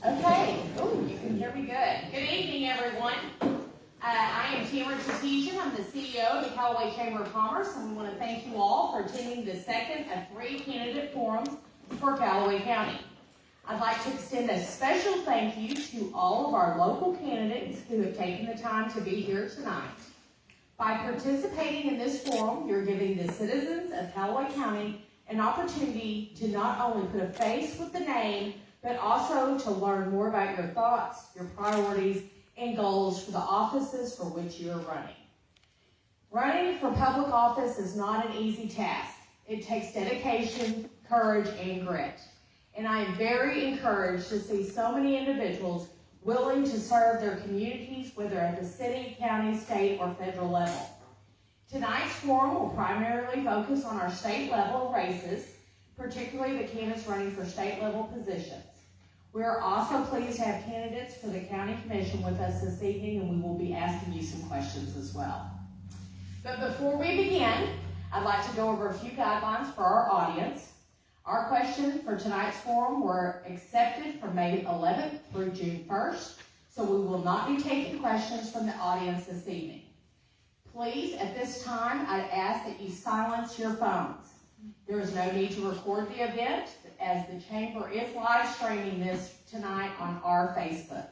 Okay. Oh, you can hear me good. Good evening, everyone. I am Tamara Tatesian. I'm the CEO of the Callaway Chamber of Commerce, and we want to thank you all for attending the second of 3 candidate forums for Callaway County. I'd like to extend a special thank you to all of our local candidates who have taken the time to be here tonight. By participating in this forum, you're giving the citizens of Callaway County an opportunity to not only put a face with the name, but also to learn more about your thoughts, your priorities, and goals for the offices for which you're running. Running for public office is not an easy task. It takes dedication, courage, and grit. And I am very encouraged to see so many individuals willing to serve their communities, whether at the city, county, state, or federal level. Tonight's forum will primarily focus on our state level races, particularly the candidates running for state level positions. We are also pleased to have candidates for the county commission with us this evening, and we will be asking you some questions as well. But before we begin, I'd like to go over a few guidelines for our audience. Our questions for tonight's forum were accepted from May 11th through June 1st, so we will not be taking questions from the audience this evening. Please, at this time, I'd ask that you silence your phones. There is no need to record the event, as the Chamber is live streaming this tonight on our Facebook.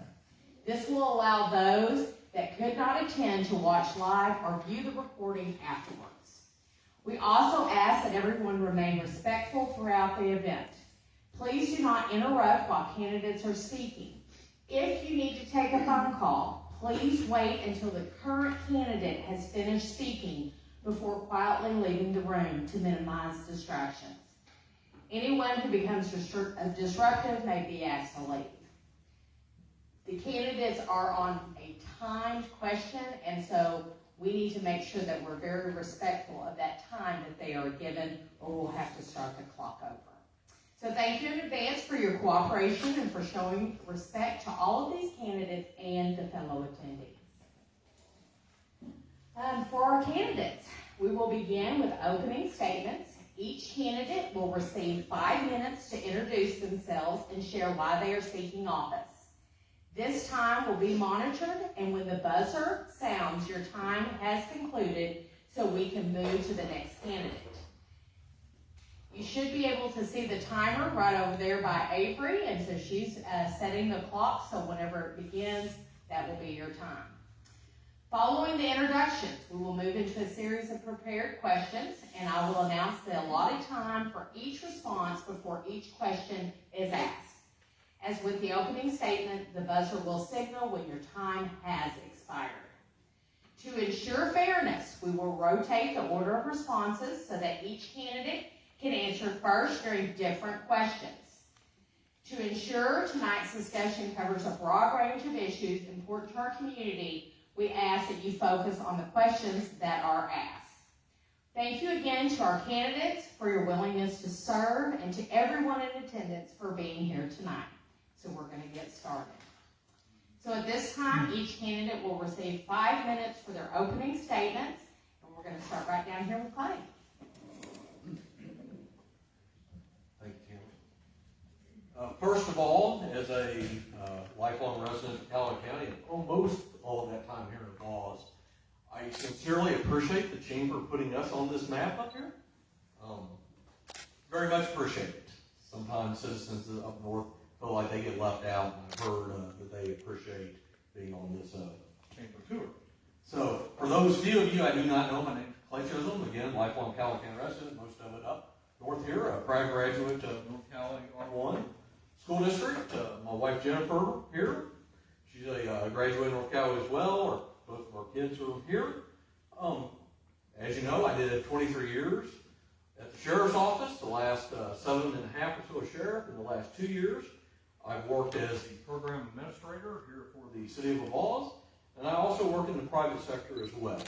This will allow those that could not attend to watch live or view the recording afterwards. We also ask that everyone remain respectful throughout the event. Please do not interrupt while candidates are speaking. If you need to take a phone call, please wait until the current candidate has finished speaking before quietly leaving the room to minimize distractions. Anyone who becomes disruptive may be asked to leave. The candidates are on a timed question, and so we need to make sure that we're very respectful of that time that they are given, or we'll have to start the clock over. So thank you in advance for your cooperation and for showing respect to all of these candidates and the fellow attendees. For our candidates, we will begin with opening statements. Each candidate will receive 5 minutes to introduce themselves and share why they are seeking office. This time will be monitored, and when the buzzer sounds, your time has concluded, so we can move to the next candidate. You should be able to see the timer right over there by Avery, and so she's setting the clock, so whenever it begins, that will be your time. Following the introductions, we will move into a series of prepared questions, and I will announce the allotted time for each response before each question is asked. As with the opening statement, the buzzer will signal when your time has expired. To ensure fairness, we will rotate the order of responses so that each candidate can answer first during different questions. To ensure tonight's discussion covers a broad range of issues important to our community, we ask that you focus on the questions that are asked. Thank you again to our candidates for your willingness to serve, and to everyone in attendance for being here tonight. So we're going to get started. So at this time, each candidate will receive 5 minutes for their opening statements, and we're going to start right down here with Clay. Thank you, Tamara. First of all, as a lifelong resident of Callaway County, and almost all of that time here in Laws, I sincerely appreciate the Chamber putting us on this map up here. Very much appreciate it. Sometimes citizens up north feel like they get left out, and I've heard that they appreciate being on this Chamber tour. So, for those few of you I do not know, my name is Clay Chisholm, again, lifelong Callaway County resident, most of it up north here, a proud graduate of North Callaway R1 School District. My wife Jennifer here, she's a graduate of North Callaway as well, or both of our kids are here. As you know, I did 23 years at the Sheriff's Office, the last 7.5 or so as Sheriff. In the last 2 years, I've worked as the Program Administrator here for the City of Laws, and I also work in the private sector as well.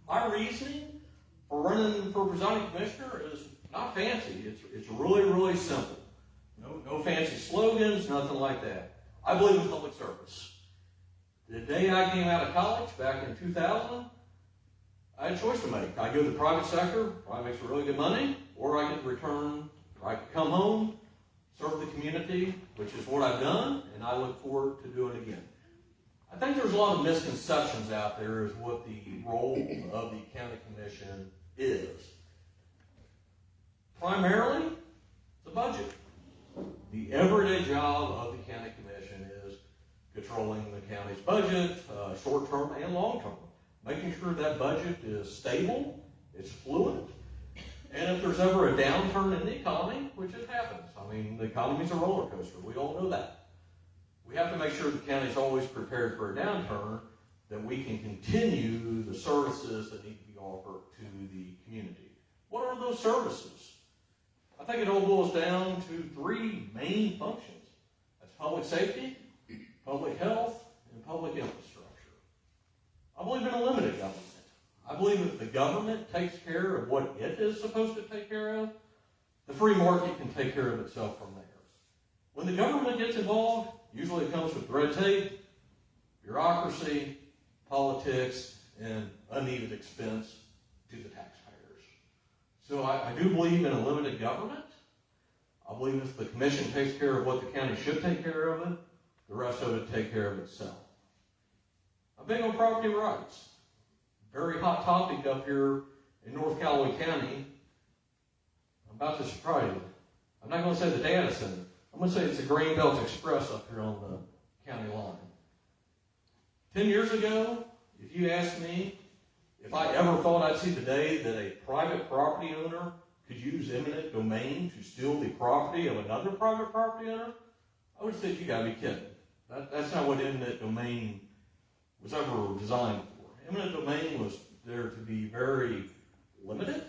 My reasoning for running for Presiding Commissioner is not fancy. It's really, really simple. No fancy slogans, nothing like that. I believe in public service. The day I came out of college, back in 2000, I had a choice to make. I could go to the private sector, where I make some really good money, or I could return, or I could come home serve the community, which is what I've done, and I look forward to doing it again. I think there's a lot of misconceptions out there as what the role of the county commission is. Primarily, the budget. The everyday job of the county commission is controlling the county's budget, short-term and long-term, making sure that budget is stable, it's fluid, and if there's ever a downturn in the economy, which it happens, I mean, the economy's a roller coaster, we all know that. We have to make sure the county's always prepared for a downturn, that we can continue the services that need to be offered to the community. What are those services? I think it all boils down to three main functions. That's public safety, public health, and public infrastructure. I believe in a limited government. I believe if the government takes care of what it is supposed to take care of, the free market can take care of itself from there. When the government gets involved, usually it comes with red tape, bureaucracy, politics, and unneeded expense to the taxpayers. So I do believe in a limited government. I believe if the commission takes care of what the county should take care of it, the rest of it take care of itself. I'm big on property rights. Very hot topic up here in North Callaway County. I'm about to surprise you. I'm not going to say the data center. I'm going to say it's the Grain Belt Express up here on the county line. 10 years ago, if you asked me if I ever thought I'd see the day that a private property owner could use eminent domain to steal the property of another private property owner, I would say you got to be kidding. That's not what eminent domain was ever designed for. Eminent domain was there to be very limited,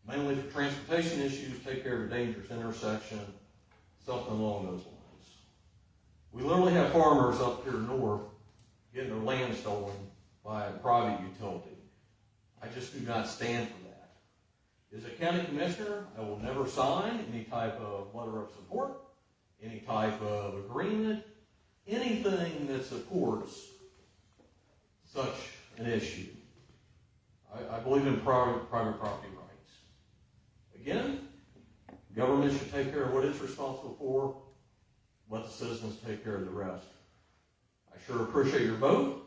mainly for transportation issues, take care of a dangerous intersection, something along those lines. We literally have farmers up here north getting their land stolen by a private utility. I just do not stand for that. As a county commissioner, I will never sign any type of letter of support, any type of agreement, anything that supports such an issue. I believe in private property rights. Again, government should take care of what it's responsible for. Let the citizens take care of the rest. I sure appreciate your vote.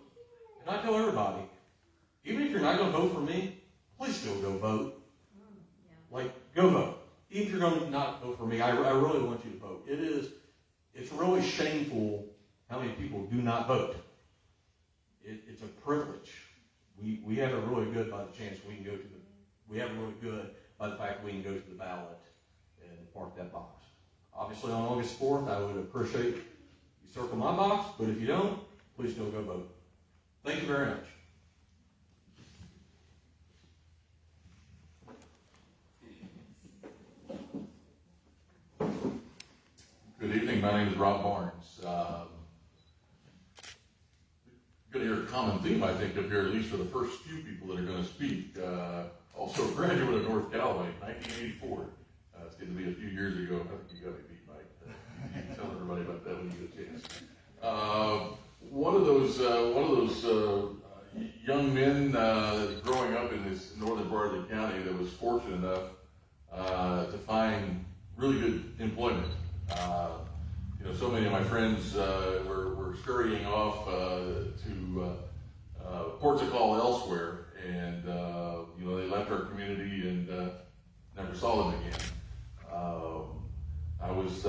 And I tell everybody, even if you're not going to vote for me, please still go vote. Go vote. Even if you're going to not vote for me, I really want you to vote. It's really shameful how many people do not vote. It's a privilege. We have it really good by the chance we can go to we have it really good by the fact we can go to the ballot and mark that box. Obviously on August 4th, I would appreciate you circle my box, but if you don't, please still go vote. Thank you very much. Good evening. My name is Rob Barnes. Going to hear a common theme, I think, up here, at least for the first few people that are going to speak. Also a graduate of North Callaway, 1984. It's going to be a few years ago. I think you got me beat, Mike. Tell everybody about that when you get a chance. One of those young men growing up in this northern part of the county that was fortunate enough to find really good employment. So many of my friends were scurrying off to ports of call elsewhere, and they left our community and never saw them again. I was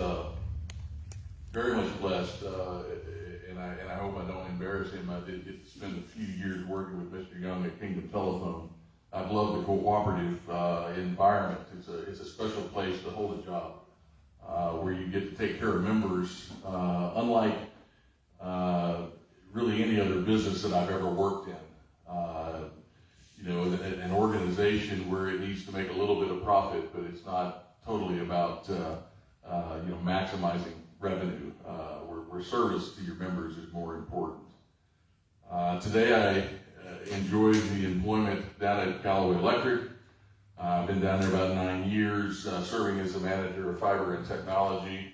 very much blessed, and I hope I don't embarrass him. I did get to spend a few years working with Mr. Young at Kingdom Telephone. I've loved the cooperative environment. It's a special place to hold a job. Where you get to take care of members, unlike really any other business that I've ever worked in. An organization where it needs to make a little bit of profit, but it's not totally about maximizing revenue. Where service to your members is more important. Today I enjoyed the employment down at Callaway Electric. I've been down there about 9 years, serving as the manager of fiber and technology.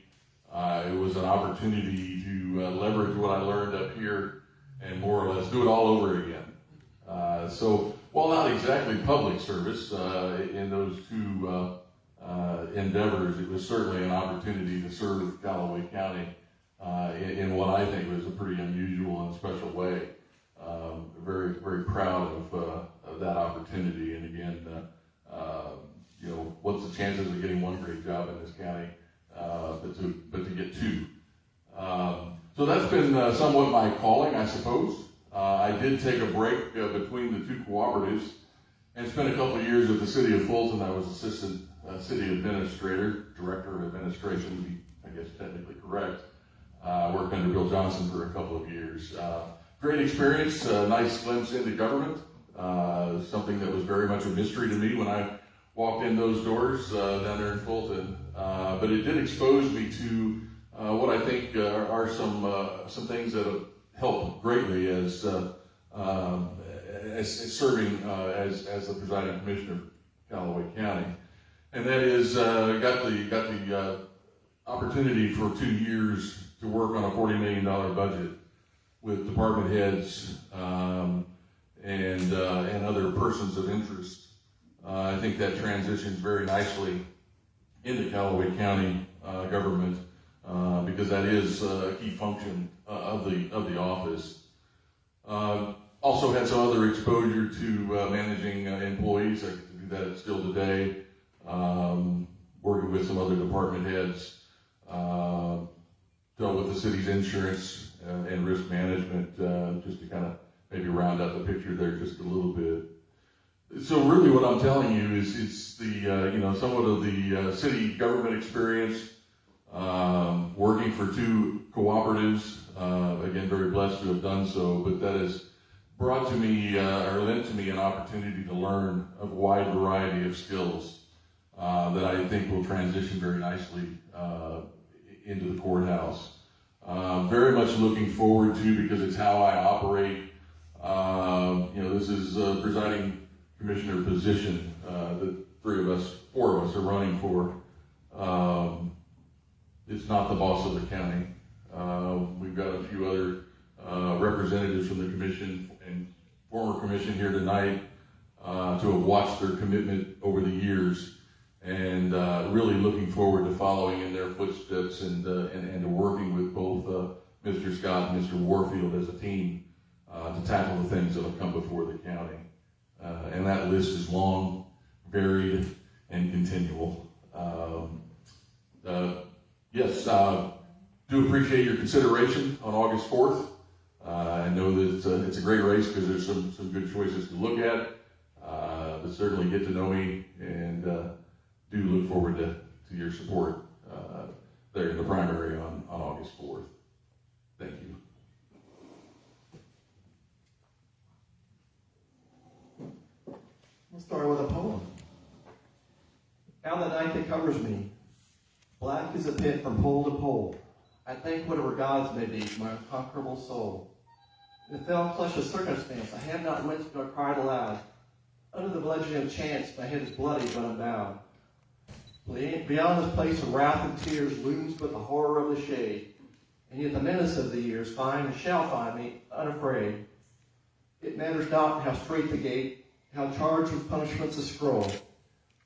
It was an opportunity to leverage what I learned up here and more or less do it all over again. So while not exactly public service in those two endeavors, it was certainly an opportunity to serve Callaway County in what I think was a pretty unusual and special way. Very, very proud of that opportunity. And again, what's the chances of getting one great job in this county, but to get two? So that's been somewhat my calling, I suppose. I did take a break between the two cooperatives and spent a couple of years with the city of Fulton. I was assistant city administrator, director of administration, to be, I guess, technically correct. Worked under Bill Johnson for a couple of years. Great experience, nice glimpse into government, something that was very much a mystery to me when I walked in those doors down there in Fulton. But it did expose me to what I think are some things that have helped greatly as serving as the presiding commissioner of Callaway County, and that is got the opportunity for 2 years to work on a $40 million budget with department heads and other persons of interest. I think that transitions very nicely into Callaway County government because that is a key function of the office. Also had some other exposure to managing employees. I get to do that still today. Working with some other department heads. Dealt with the city's insurance and risk management, just to kind of maybe round out the picture there just a little bit. So really what I'm telling you is it's the, somewhat of the city government experience, working for two cooperatives, again, very blessed to have done so, but that has brought to me, or lent to me an opportunity to learn a wide variety of skills that I think will transition very nicely into the courthouse. Very much looking forward to, because it's how I operate. This is a presiding commissioner position that four of us are running for. It's not the boss of the county. We've got a few other representatives from the commission and former commission here tonight to have watched their commitment over the years, and really looking forward to following in their footsteps and to working with both Mr. Scott and Mr. Warfield as a team to tackle the things that have come before the county. And that list is long, varied, and continual. Yes, do appreciate your consideration on August 4th. I know that it's a great race because there's some good choices to look at, but certainly get to know me, and do look forward to your support there in the primary on August 4th. Thank you. We'll start with a poem. Now the night that covers me, black as a pit from pole to pole, I thank whatever gods may be, my unconquerable soul. In the fell flesh of circumstance, I have not winced nor cried aloud. Under the bludgeoning of chance, my head is bloody but unbowed. Beyond this place of wrath and tears looms but the horror of the shade, and yet the menace of the years find and shall find me unafraid. It matters not how strait the gate, how charged with punishments a scroll.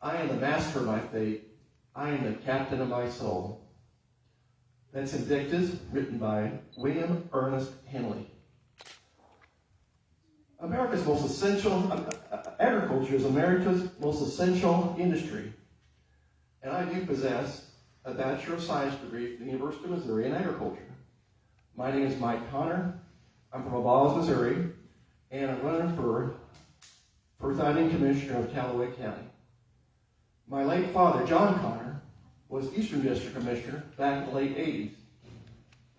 I am the master of my fate. I am the captain of my soul. That's Invictus, written by William Ernest Henley. America's most essential, agriculture is America's most essential industry. And I do possess a Bachelor of Science degree from the University of Missouri in agriculture. My name is Mike Connor. I'm from Aballs, Missouri, and I'm running for presiding commissioner of Callaway County. My late father, John Connor, was Eastern District Commissioner back in the late 80s.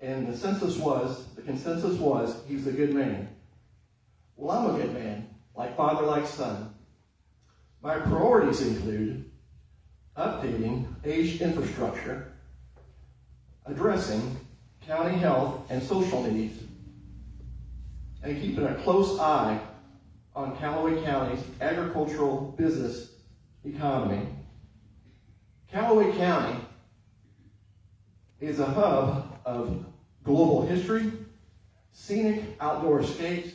And the consensus was, he's a good man. Well, I'm a good man, like father, like son. My priorities include updating aged infrastructure, addressing county health and social needs, and keeping a close eye on Callaway County's agricultural business economy. Callaway County is a hub of global history, scenic outdoor escapes,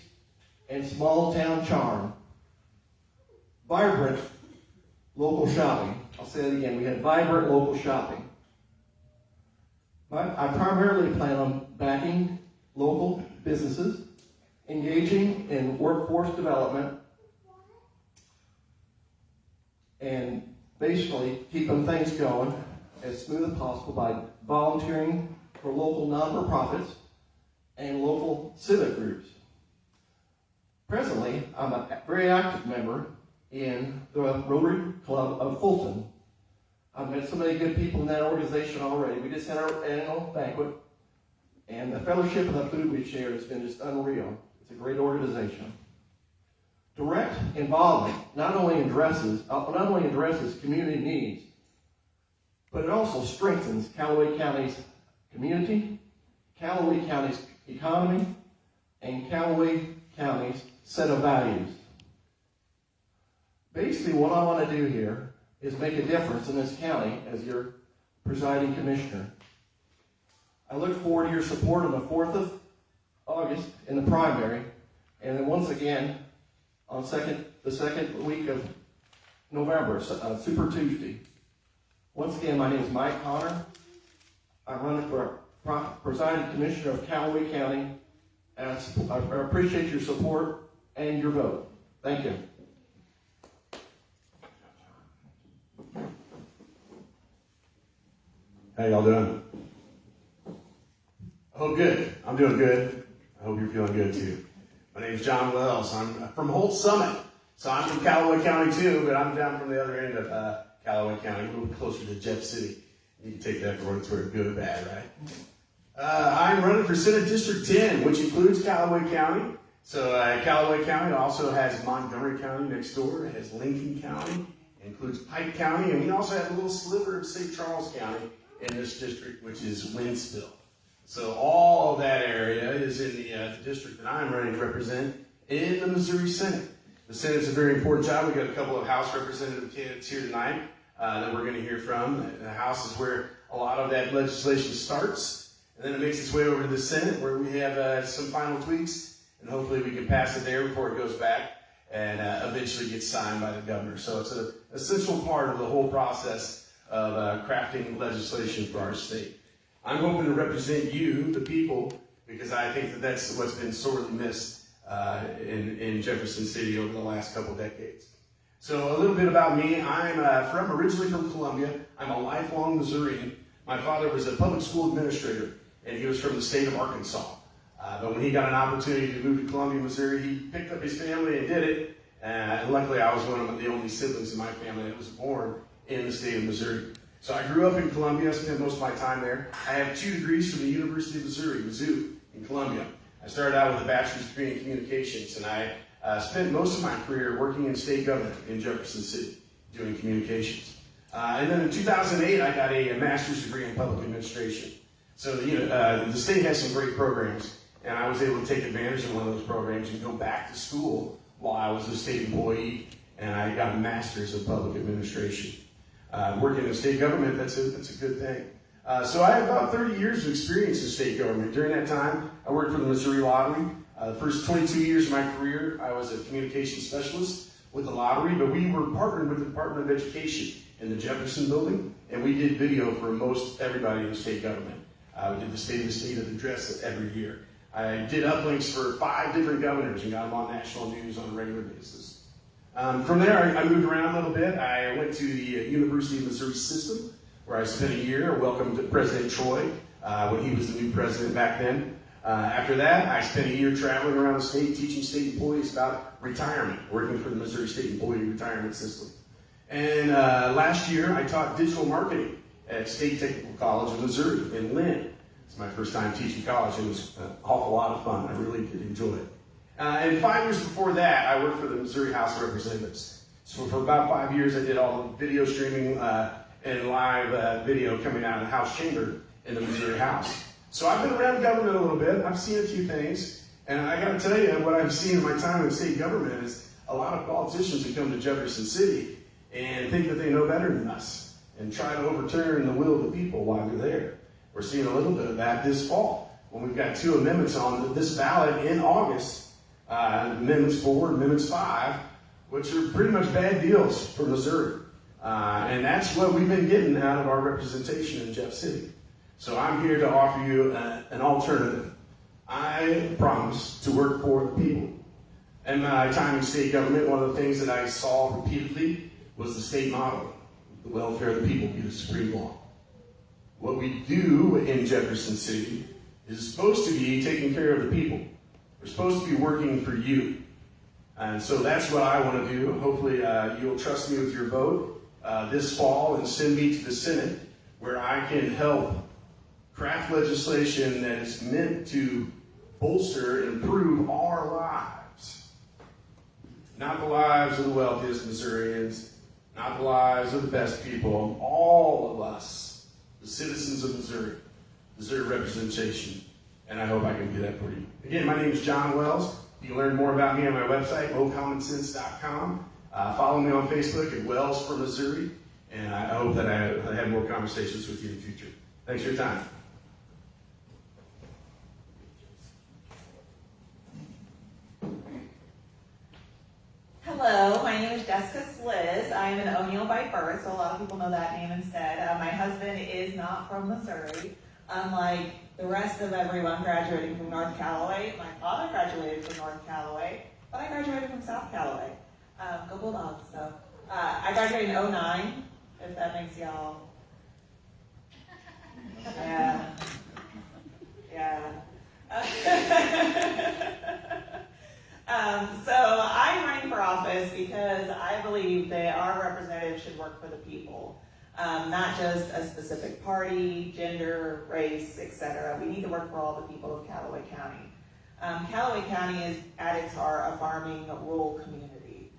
and small town charm. Vibrant local shopping. I'll say it again, we had vibrant local shopping. I primarily plan on backing local businesses, engaging in workforce development, and basically keeping things going as smooth as possible by volunteering for local non-for-profits and local civic groups. Presently, I'm a very active member in the Rotary Club of Fulton. I've met so many good people in that organization already. We just had our annual banquet, and the fellowship and the food we shared has been just unreal. It's a great organization. Direct involvement not only addresses community needs, but it also strengthens Callaway County's community, Callaway County's economy, and Callaway County's set of values. Basically, what I want to do here is make a difference in this county as your presiding commissioner. I look forward to your support on the 4th of August in the primary, and then once again on the second week of November, Super Tuesday. Once again, my name is Mike Connor. I'm running for presiding commissioner of Callaway County, and I appreciate your support and your vote. Thank you. How y'all doing? Oh, good. I'm doing good. I hope you're feeling good too. My name is John Wells. I'm from Holt Summit. So I'm from Callaway County too, but I'm down from the other end of Callaway County, a little closer to Jeff City. You can take that for what it's worth, good or bad, right? I'm running for Senate District 10, which includes Callaway County. So Callaway County also has Montgomery County next door. It has Lincoln County. It includes Pike County. And we also have a little sliver of St. Charles County in this district, which is Winsville. So all of that area is in the district that I'm running to represent in the Missouri Senate. The Senate's a very important job. We've got a couple of House representative candidates here tonight that we're going to hear from. The House is where a lot of that legislation starts, and then it makes its way over to the Senate, where we have some final tweaks, and hopefully we can pass it there before it goes back and eventually gets signed by the governor. So it's an essential part of the whole process of crafting legislation for our state. I'm hoping to represent you, the people, because I think that that's what's been sorely missed in Jefferson City over the last couple decades. So a little bit about me. I'm originally from Columbia. I'm a lifelong Missourian. My father was a public school administrator, and he was from the state of Arkansas. But when he got an opportunity to move to Columbia, Missouri, he picked up his family and did it. And luckily, I was one of the only siblings in my family that was born in the state of Missouri. So I grew up in Columbia, spent most of my time there. I have 2 degrees from the University of Missouri, Mizzou, in Columbia. I started out with a bachelor's degree in communications, and I spent most of my career working in state government in Jefferson City, doing communications. And then in 2008, I got a master's degree in public administration. So the state has some great programs, and I was able to take advantage of one of those programs and go back to school while I was a state employee, and I got a master's in public administration. Working in state government, that's a good thing. So I have about 30 years of experience in state government. During that time, I worked for the Missouri Lottery. The first 22 years of my career, I was a communications specialist with the lottery, but we were partnered with the Department of Education in the Jefferson building, and we did video for most everybody in state government. We did the State of the State address every year. I did uplinks for 5 different governors and got them on national news on a regular basis. From there, I moved around a little bit. I went to the University of Missouri system, where I spent a year. Welcomed President Troy when he was the new president back then. After that, I spent a year traveling around the state, teaching state employees about retirement, working for the Missouri State Employee Retirement System. And last year, I taught digital marketing at State Technical College of Missouri in Lynn. It's my first time teaching college. It was an awful lot of fun. I really did enjoy it. And 5 years before that, I worked for the Missouri House of Representatives. So for about 5 years, I did all the video streaming and live video coming out of the House chamber in the Missouri House. So I've been around government a little bit. I've seen a few things. And I got to tell you, what I've seen in my time in state government is a lot of politicians who come to Jefferson City and think that they know better than us and try to overturn the will of the people while they're there. We're seeing a little bit of that this fall when we've got 2 amendments on this ballot in August. Amendments 4 and Amendments 5, which are pretty much bad deals for Missouri. And that's what we've been getting out of our representation in Jeff City. So I'm here to offer you an alternative. I promise to work for the people. In my time in state government, one of the things that I saw repeatedly was the state motto: the welfare of the people be the supreme law. What we do in Jefferson City is supposed to be taking care of the people. We're supposed to be working for you. And so that's what I want to do. Hopefully you'll trust me with your vote this fall and send me to the Senate, where I can help craft legislation that is meant to bolster and improve our lives. Not the lives of the wealthiest Missourians, not the lives of the best people. All of us, the citizens of Missouri, deserve representation, and I hope I can do that for you. Again, my name is John Wells. You can learn more about me on my website, oldcommonsense.com. Follow me on Facebook at Wells for Missouri, and I hope that I have more conversations with you in the future. Thanks for your time. Hello, my name is Jessica Sliz. I am an O'Neill by birth, so a lot of people know that name instead. My husband is not from Missouri. Unlike the rest of everyone graduating from North Callaway, my father graduated from North Callaway, but I graduated from South Callaway. Go Bulldogs. So I graduated in 09, if that makes y'all. Yeah. So I'm running for office because I believe that our representatives should work for the people, not just a specific party, gender, race, etc. We need to work for all the people of Callaway County. Callaway County is at its heart a farming rural community.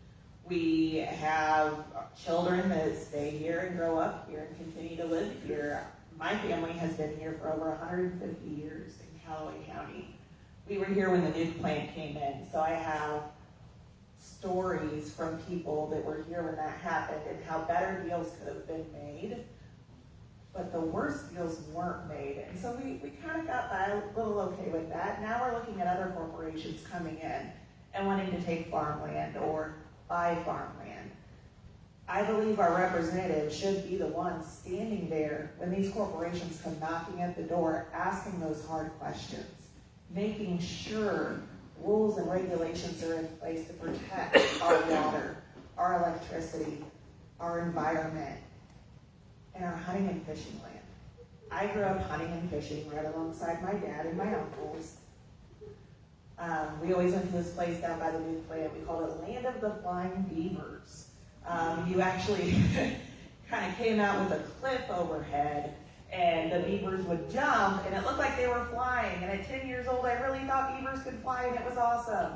We have children that stay here and grow up here and continue to live here. My family has been here for over 150 years in Callaway County. We were here when the nuke plant came in, so I have stories from people that were here when that happened and how better deals could have been made, but the worst deals weren't made. And so we kind of got by a little okay with that. Now we're looking at other corporations coming in and wanting to take farmland or buy farmland. I believe our representatives should be the ones standing there when these corporations come knocking at the door, asking those hard questions, making sure rules and regulations are in place to protect our water, our electricity, our environment, and our hunting and fishing land. I grew up hunting and fishing right alongside my dad and my uncles. We always went to this place down by the nuke plant. We called it Land of the Flying Beavers. You actually kind of came out with a cliff overhead, and the beavers would jump, and it looked like they were flying. And at 10 years old, I really thought beavers could fly, and it was awesome.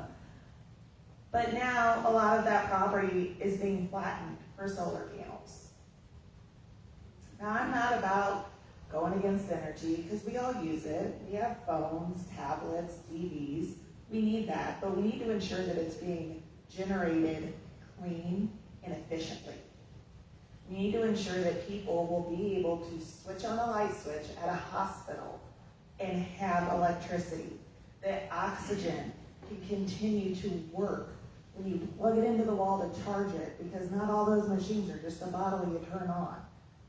But now, a lot of that property is being flattened for solar panels. Now, I'm not about going against energy, because we all use it. We have phones, tablets, TVs. We need that, but we need to ensure that it's being generated clean and efficiently. We need to ensure that people will be able to switch on a light switch at a hospital and have electricity, that oxygen can continue to work when you plug it into the wall to charge it, because not all those machines are just a bottle you turn on.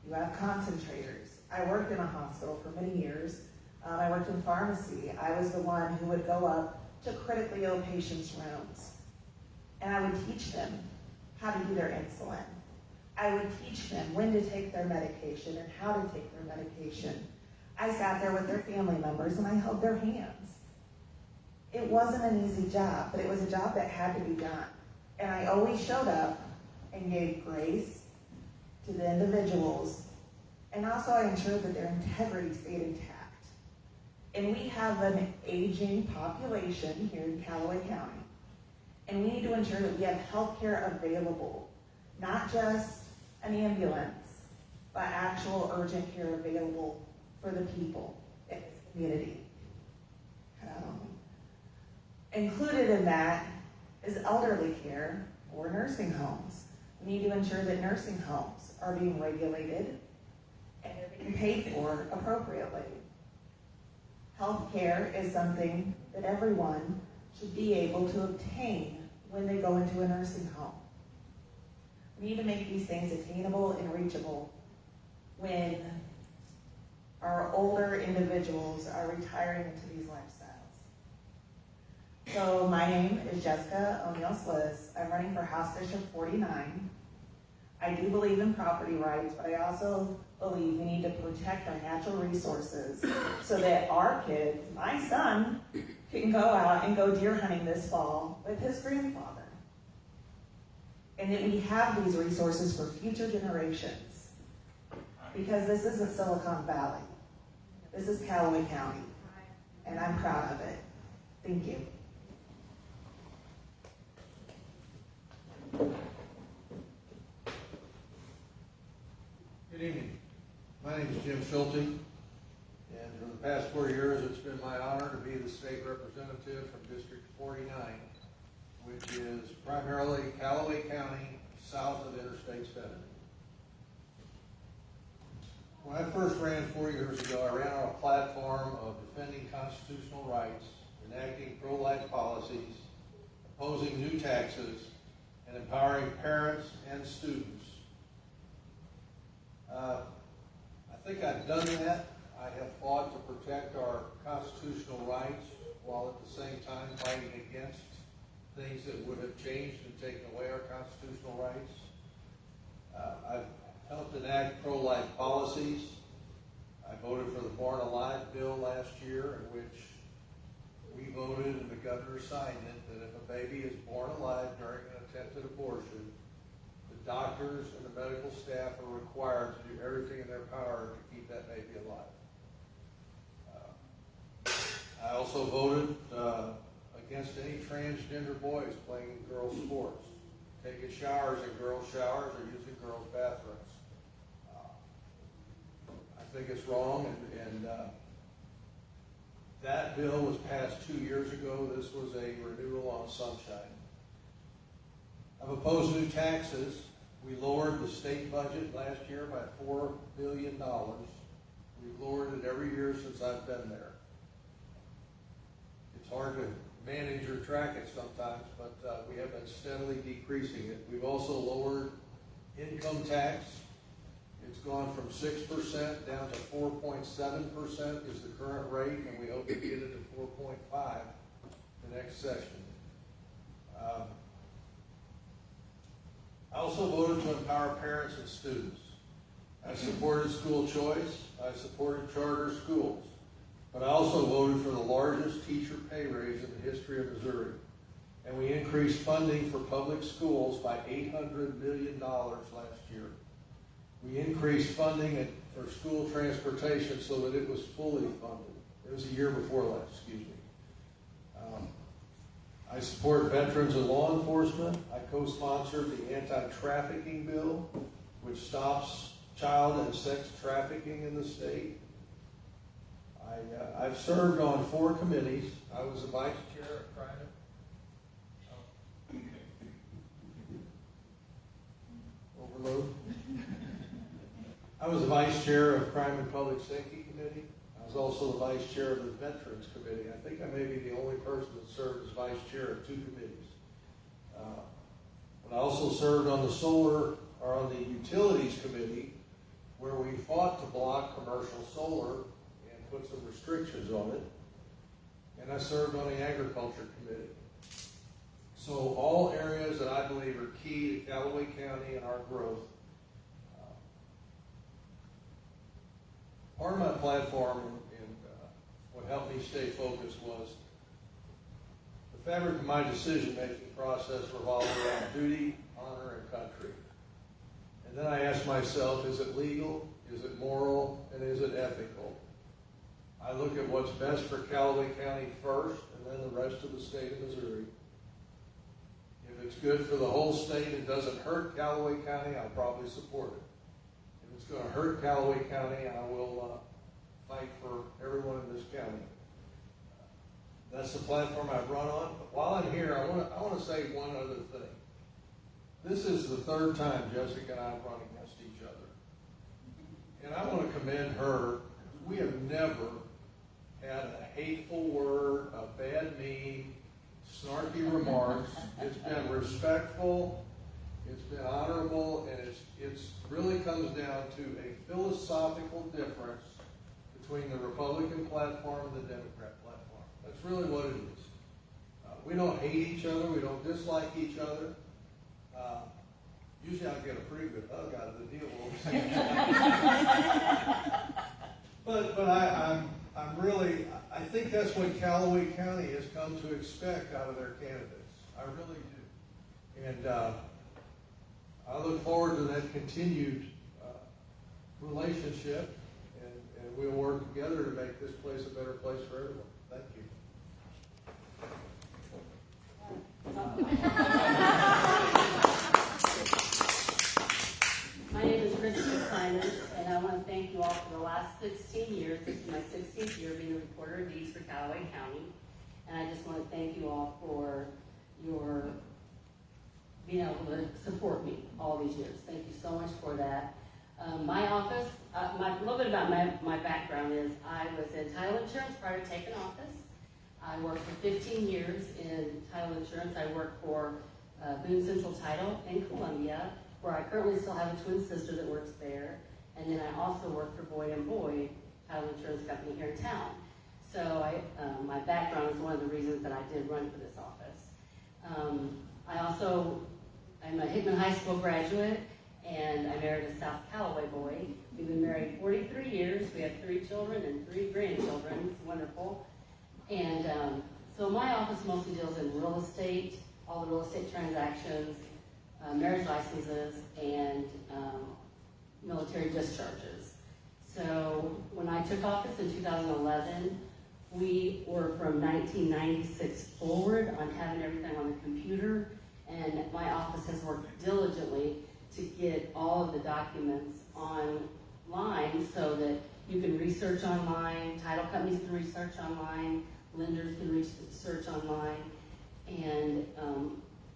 You have concentrators. I worked in a hospital for many years. I worked in pharmacy. I was the one who would go up to critically ill patients' rooms, and I would teach them how to do their insulin. I would teach them when to take their medication and how to take their medication. I sat there with their family members and I held their hands. It wasn't an easy job, but it was a job that had to be done. And I always showed up and gave grace to the individuals, and also I ensured that their integrity stayed intact. And we have an aging population here in Callaway County, and we need to ensure that we have health care available, not just an ambulance, but actual urgent care available for the people in this community. Included in that is elderly care or nursing homes. We need to ensure that nursing homes are being regulated and they're being paid for appropriately. Health care is something that everyone should be able to obtain when they go into a nursing home. We need to make these things attainable and reachable when our older individuals are retiring into these lifestyles. So my name is Jessica O'Neill Sliss. I'm running for House District 49. I do believe in property rights, but I also believe we need to protect our natural resources so that our kids, my son, can go out and go deer hunting this fall with his grandfather. And that we have these resources for future generations. Because this isn't Silicon Valley. This is Callaway County. And I'm proud of it. Thank you. Good evening. My name is Jim Schulte, and for the past 4 years, it's been my honor to be the state representative from District 49, which is primarily Callaway County, south of Interstate 70. When I first ran 4 years ago, I ran on a platform of defending constitutional rights, enacting pro-life policies, opposing new taxes, and empowering parents and students. I think I've done that. I have fought to protect our constitutional rights while at the same time fighting against things that would have changed and taken away our constitutional rights. I've helped enact pro-life policies. I voted for the Born Alive bill last year, in which we voted and the governor signed it that if a baby is born alive during an attempted abortion, the doctors and the medical staff are required to do everything in their power to keep that baby alive. I also voted against any transgender boys playing in girls' sports, taking showers in girls' showers, or using girls' bathrooms. I think it's wrong, and that bill was passed 2 years ago. This was a renewal on sunshine. I've opposed new taxes. We lowered the state budget last year by $4 billion. We've lowered it every year since I've been there. It's hard to manage or track it sometimes, but we have been steadily decreasing it. We've also lowered income tax. It's gone from 6% down to 4.7% is the current rate, and we hope to get it to 4.5 the next session. I also voted to empower parents and students. I supported school choice. I supported charter schools. But I also voted for the largest teacher pay raise in the history of Missouri. And we increased funding for public schools by $800 million last year. We increased funding for school transportation so that it was fully funded. It was a year before last, excuse me. I support veterans and law enforcement. I co-sponsored the anti-trafficking bill, which stops child and sex trafficking in the state. I've served on 4 committees. I was the vice chair of crime. Overload. I was the vice chair of Crime and Public Safety Committee. I was also the vice chair of the Veterans Committee. I think I may be the only person that served as vice chair of 2 committees. But I also served on the Utilities Committee, where we fought to block commercial solar and put some restrictions on it. And I served on the Agriculture Committee. So all areas that I believe are key to Callaway County and our growth. Part of my platform and what helped me stay focused was the fabric of my decision-making process revolved around duty, honor, and country. And then I asked myself, is it legal, is it moral, and is it ethical? I look at what's best for Callaway County first, and then the rest of the state of Missouri. If it's good for the whole state and doesn't hurt Callaway County, I'll probably support it. If it's going to hurt Callaway County, I will fight for everyone in this county. That's the platform I've run on. But while I'm here, I want to say one other thing. This is the 3rd time Jessica and I have run against each other. And I want to commend her. We have never had a hateful word, a bad meme, snarky remarks. It's been respectful. It's been honorable, and it's really comes down to a philosophical difference between the Republican platform and the Democrat platform. That's really what it is. We don't hate each other. We don't dislike each other. Usually I get a pretty good hug out of the deal. But I'm really, I think that's what Callaway County has come to expect out of their candidates. I really do. And I look forward to that continued relationship, and we'll work together to make this place a better place for everyone. Thank you. My name is Christopher Simons, and I want to thank you all for the last 16 years. This is my 16th year being the reporter of deeds for Callaway County. And I just want to thank you all for your being able to support me all these years. Thank you so much for that. My office, a little bit about my background is I was in title insurance prior to taking office. I worked for 15 years in title insurance. I worked for Boone Central Title in Columbia, where I currently still have a twin sister that works there. And then I also work for Boyd & Boyd Title Insurance Company here in town. So my background is one of the reasons that I did run for this office. I'm a Hickman High School graduate, and I married a South Callaway boy. We've been married 43 years. We have 3 children and 3 grandchildren. It's wonderful. And so my office mostly deals in real estate, all the real estate transactions, marriage licenses, and military discharges. So when I took office in 2011, we were from 1996 forward on having everything on the computer, and my office has worked diligently to get all of the documents online so that you can research online, title companies can research online, lenders can research online, and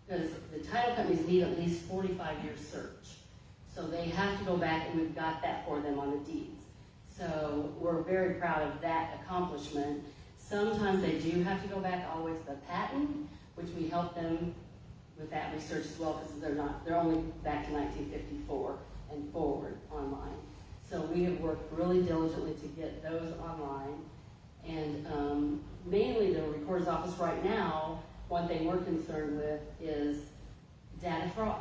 because the title companies need at least 45-year search. So they have to go back, and we've got that for them on the deeds. So we're very proud of that accomplishment. Sometimes they do have to go back all the way to the patent, which we help them with that research as well, because they're only back to 1954 and forward online. So we have worked really diligently to get those online. And mainly the recorder's office right now, one thing we're concerned with is data fraud,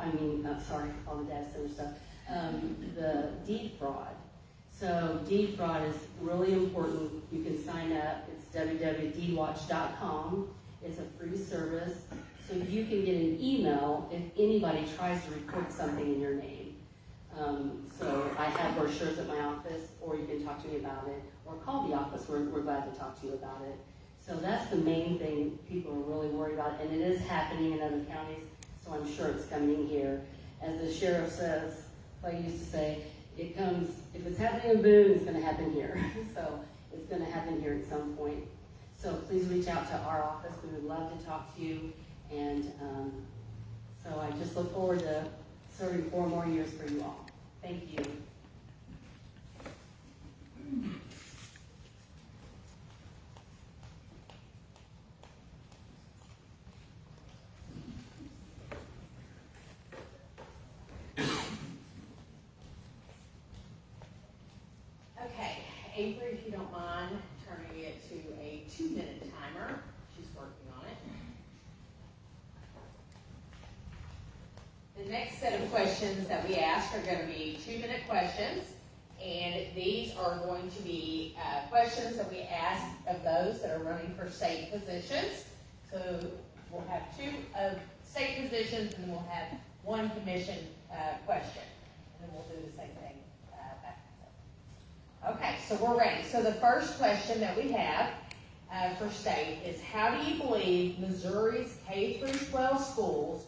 all the data center stuff, the deed fraud. So deed fraud is really important. You can sign up. It's www.deedwatch.com. It's a free service. So you can get an email if anybody tries to report something in your name. So I have brochures at my office, or you can talk to me about it, or call the office. We're glad to talk to you about it. So that's the main thing people are really worried about, and it is happening in other counties, so I'm sure it's coming here. As the sheriff says, Clay used to say, it comes, if it's happening in Boone, it's going to happen here. So it's going to happen here at some point. So please reach out to our office. We would love to talk to you. And so I just look forward to serving 4 more years for you all. Thank you. Okay, Avery, if you don't mind turning it to a 2-minute timer. She's working on it. The next set of questions that we ask are going to be 2-minute questions, and these are going to be questions that we ask of those that are running for state positions. So we'll have 2 of state positions, and then we'll have 1 commission question, and then we'll do the same thing back and forth. Okay, so we're ready. So the first question that we have for state is, how do you believe Missouri's K-12 schools,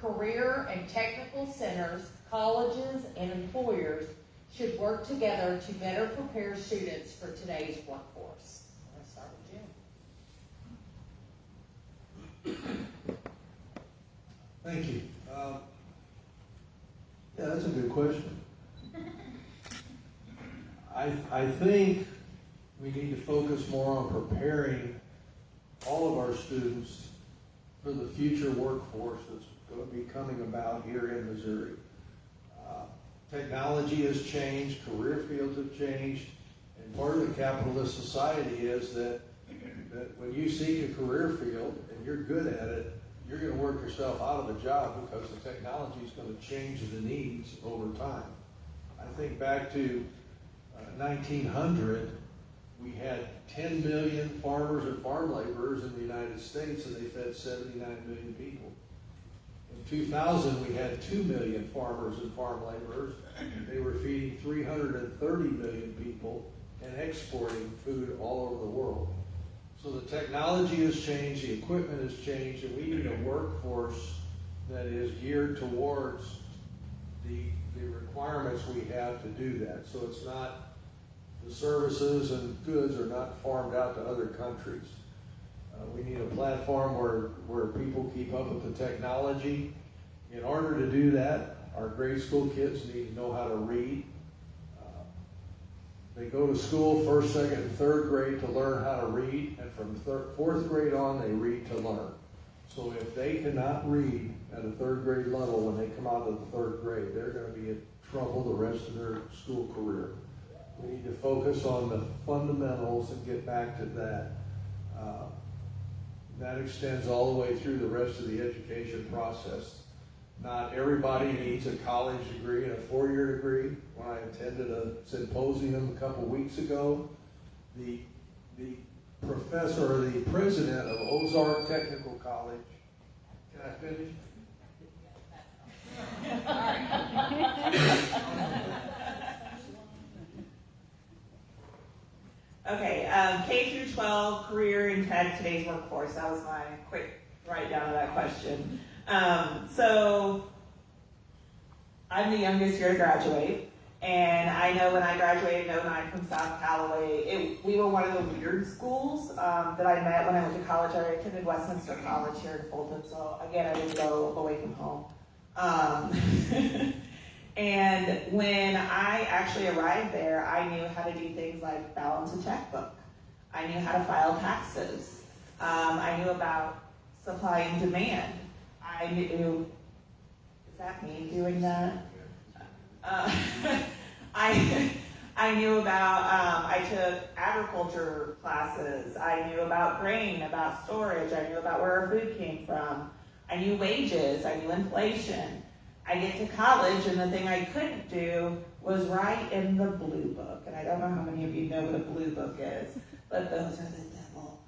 career and technical centers, colleges, and employers should work together to better prepare students for today's workforce? Let's start with Jim. Thank you. Yeah, that's a good question. I think we need to focus more on preparing all of our students for the future workforce that's going to be coming about here in Missouri. Technology has changed, career fields have changed, and part of the capitalist society is that when you seek a career field and you're good at it, you're going to work yourself out of a job because the technology is going to change the needs over time. I think back to 1900, we had 10 million farmers and farm laborers in the United States, and they fed 79 million people. In 2000, we had 2 million farmers and farm laborers. They were feeding 330 million people and exporting food all over the world. So the technology has changed, the equipment has changed, and we need a workforce that is geared towards the requirements we have to do that. So it's not, the services and goods are not farmed out to other countries. We need a platform where people keep up with the technology. In order to do that, our grade school kids need to know how to read. They go to school first, second, and third grade to learn how to read, and from fourth grade on, they read to learn. So if they cannot read at a third grade level when they come out of the third grade, they're going to be in trouble the rest of their school career. We need to focus on the fundamentals and get back to that. That extends all the way through the rest of the education process. Not everybody needs a college degree and a four-year degree. When I attended a symposium a couple weeks ago, the professor or the president of Ozark Technical College, can I finish? Okay, K through 12, career in tech, today's workforce. That was my quick write down of that question. So I'm the youngest here to graduate, and I know when I graduated in 09 from South Callaway, we were one of the weird schools that I met when I went to college. I attended Westminster College here in Fulton, so again, I didn't go away from home. And when I actually arrived there, I knew how to do things like balance a checkbook. I knew how to file taxes. I knew about supply and demand. I knew, is that me doing that? I knew about, I took agriculture classes. I knew about grain, about storage. I knew about where our food came from. I knew wages. I knew inflation. I get to college, and the thing I couldn't do was write in the blue book. And I don't know how many of you know what a blue book is, but those are the devil.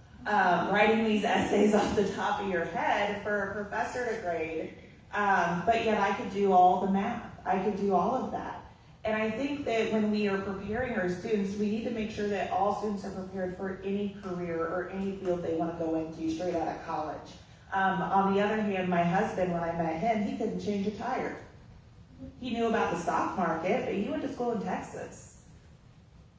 Writing these essays off the top of your head for a professor to grade, but yet I could do all the math. I could do all of that. And I think that when we are preparing our students, we need to make sure that all students are prepared for any career or any field they want to go into straight out of college. On the other hand, my husband, when I met him, he couldn't change a tire. He knew about the stock market, but he went to school in Texas.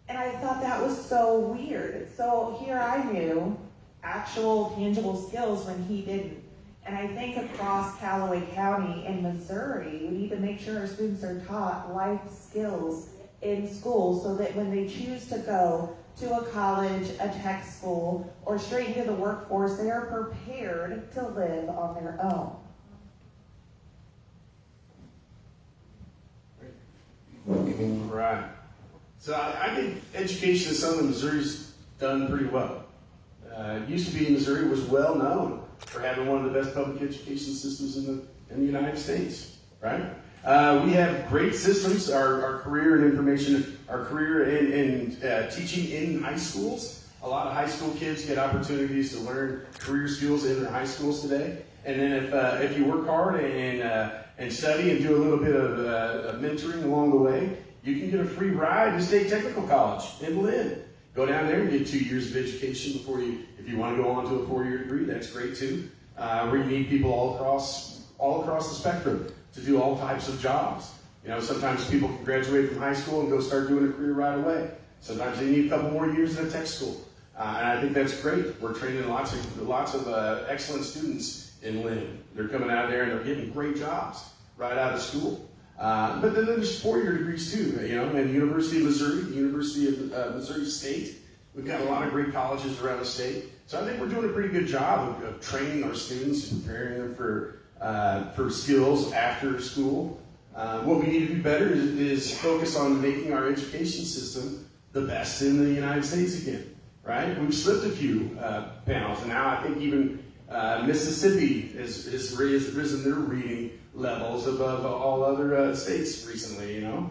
And I thought that was so weird. So here I knew actual tangible skills when he didn't. And I think across Callaway County in Missouri, we need to make sure our students are taught life skills in school so that when they choose to go to a college, a tech school, or straight into the workforce, they are prepared to live on their own. Right. So I think education in Southern Missouri's done pretty well. It used to be Missouri was well known for having one of the best public education systems in the United States, right? We have great systems, our career and information, our career in teaching in high schools. A lot of high school kids get opportunities to learn career skills in their high schools today. And then if you work hard and study and do a little bit of mentoring along the way, you can get a free ride to State Technical College in Lynn. Go down there and get 2 years of education before if you want to go on to a 4-year degree, that's great too. Where you need people all across the spectrum to do all types of jobs. You know, sometimes people can graduate from high school and go start doing a career right away. Sometimes they need a couple more years in a tech school. And I think that's great. We're training lots of excellent students in Lynn. They're coming out there and they're getting great jobs right out of school. But then there's 4-year degrees too, you know, and the University of Missouri, the University of Missouri State. We've got a lot of great colleges around the state. So I think we're doing a pretty good job of training our students and preparing them for for skills after school. What we need to do better is focus on making our education system the best in the United States again, right? We've slipped a few panels, and now I think even Mississippi has risen their reading levels above all other states recently, you know,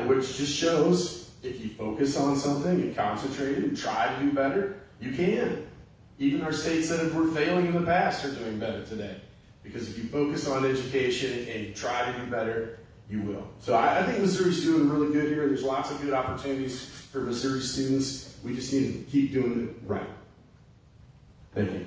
which just shows if you focus on something and concentrate and try to do better, you can. Even our states that were failing in the past are doing better today. Because if you focus on education and you try to do better, you will. So I think Missouri's doing really good here. There's lots of good opportunities for Missouri students. We just need to keep doing it right. Thank you.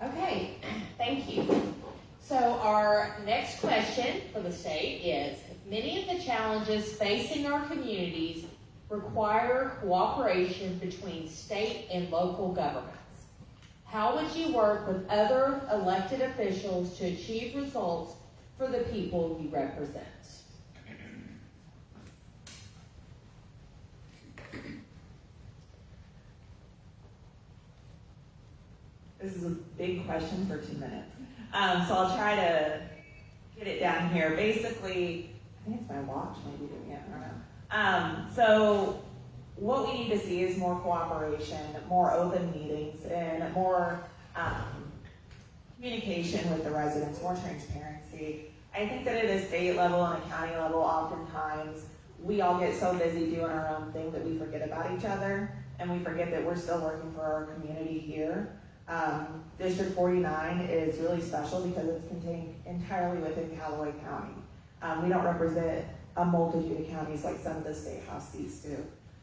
Okay, thank you. So our next question for the state is, many of the challenges facing our communities require cooperation between state and local governments. How would you work with other elected officials to achieve results for the people you represent? This is a big question for 2 minutes. So I'll try to get it down here. Basically, I think it's my watch maybe doing it, I don't know. So what we need to see is more cooperation, more open meetings, and more communication with the residents, more transparency. I think that at a state level and a county level, oftentimes we all get so busy doing our own thing that we forget about each other, and we forget that we're still working for our community here. District 49 is really special because it's contained entirely within Callaway County. We don't represent a multitude of counties like some of the state house seats do.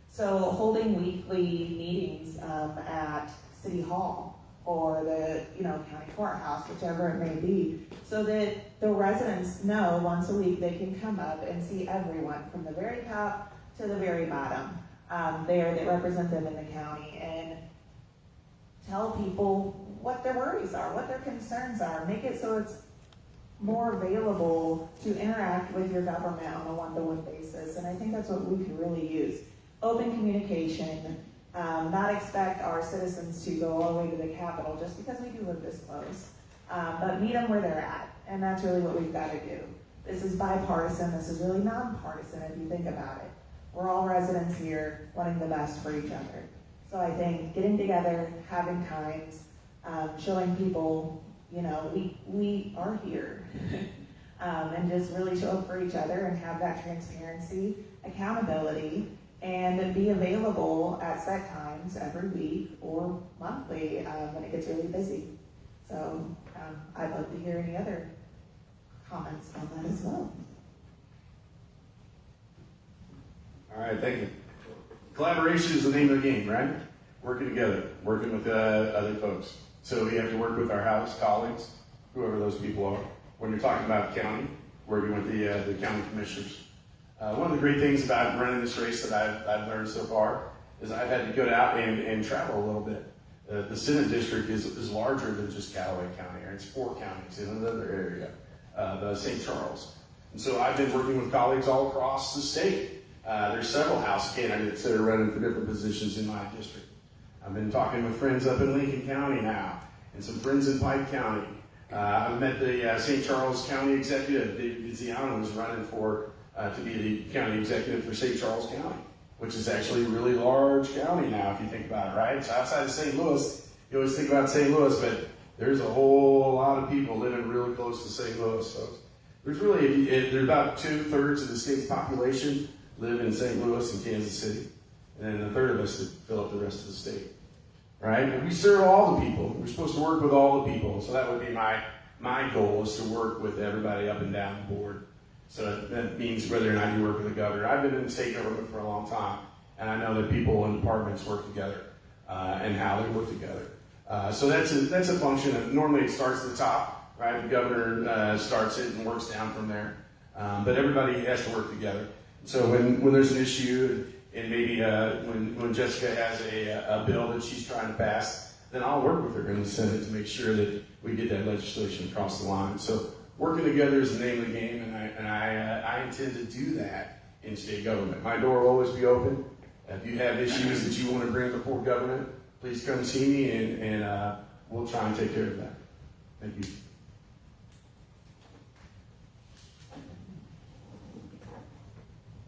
So holding weekly meetings at City Hall or the county courthouse, whichever it may be, so that the residents know once a week they can come up and see everyone from the very top to the very bottom there that represent them in the county, and tell people what their worries are, what their concerns are, make it so it's more available to interact with your government on a one-to-one basis. And I think that's what we can really use. Open communication, not expect our citizens to go all the way to the Capitol just because we do live this close, but meet them where they're at. And that's really what we've got to do. This is bipartisan, this is really nonpartisan if you think about it. We're all residents here wanting the best for each other. So I think getting together, having times, showing people, we are here, and just really show up for each other and have that transparency, accountability, and be available at set times every week or monthly when it gets really busy. So I'd love to hear any other comments on that as well. All right, thank you. Collaboration is the name of the game, right? Working together, working with other folks. So we have to work with our House colleagues, whoever those people are. When you're talking about county, working with the county commissioners. One of the great things about running this race that I've learned so far is I've had to get out and travel a little bit. The Senate district is larger than just Callaway County. Right? It's 4 counties in another area, the St. Charles. And so I've been working with colleagues all across the state. There's several House candidates that are running for different positions in my district. I've been talking with friends up in Lincoln County now, and some friends in Pike County. I've met the St. Charles County Executive, David Viziano, who's running to be the county executive for St. Charles County, which is actually a really large county now, if you think about it, right? So outside of St. Louis, you always think about St. Louis, but there's a whole lot of people living really close to St. Louis. So there's about 2/3 of the state's population live in St. Louis and Kansas City, and then 1/3 of us that fill up the rest of the state, right? And we serve all the people. We're supposed to work with all the people, so that would be my goal, is to work with everybody up and down the board. So that means whether or not you work with the governor. I've been in state government for a long time, and I know that people in departments work together and how they work together. So that's a function of, normally it starts at the top, right? The governor starts it and works down from there, but everybody has to work together. So when there's an issue, and maybe when Jessica has a bill that she's trying to pass, then I'll work with her in the Senate to make sure that we get that legislation across the line. So working together is the name of the game, and I intend to do that in state government. My door will always be open. If you have issues that you want to bring before government, please come see me, and we'll try and take care of that. Thank you.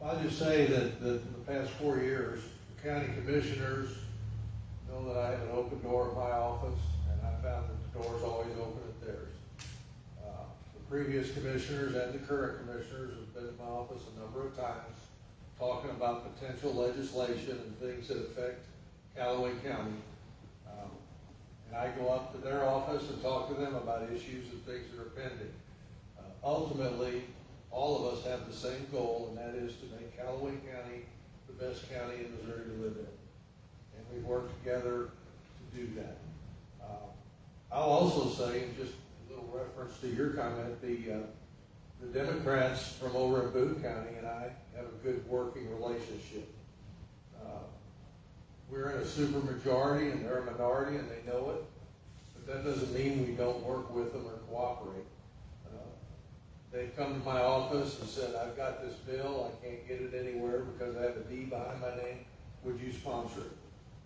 I'll just say that the past 4 years, the county commissioners know that I have an open door at my office, and I found that the door is always open at theirs. The previous commissioners and the current commissioners have been in my office a number of times, talking about potential legislation and things that affect Callaway County. And I go up to their office and talk to them about issues and things that are pending. Ultimately, all of us have the same goal, and that is to make Callaway County the best county in Missouri to live in. And we've worked together to do that. I'll also say, and just a little reference to your comment, the Democrats from over in Boone County and I have a good working relationship. We're in a super majority and they're a minority and they know it, but that doesn't mean we don't work with them or cooperate. They come to my office and said, I've got this bill, I can't get it anywhere because I have a D behind my name, would you sponsor it?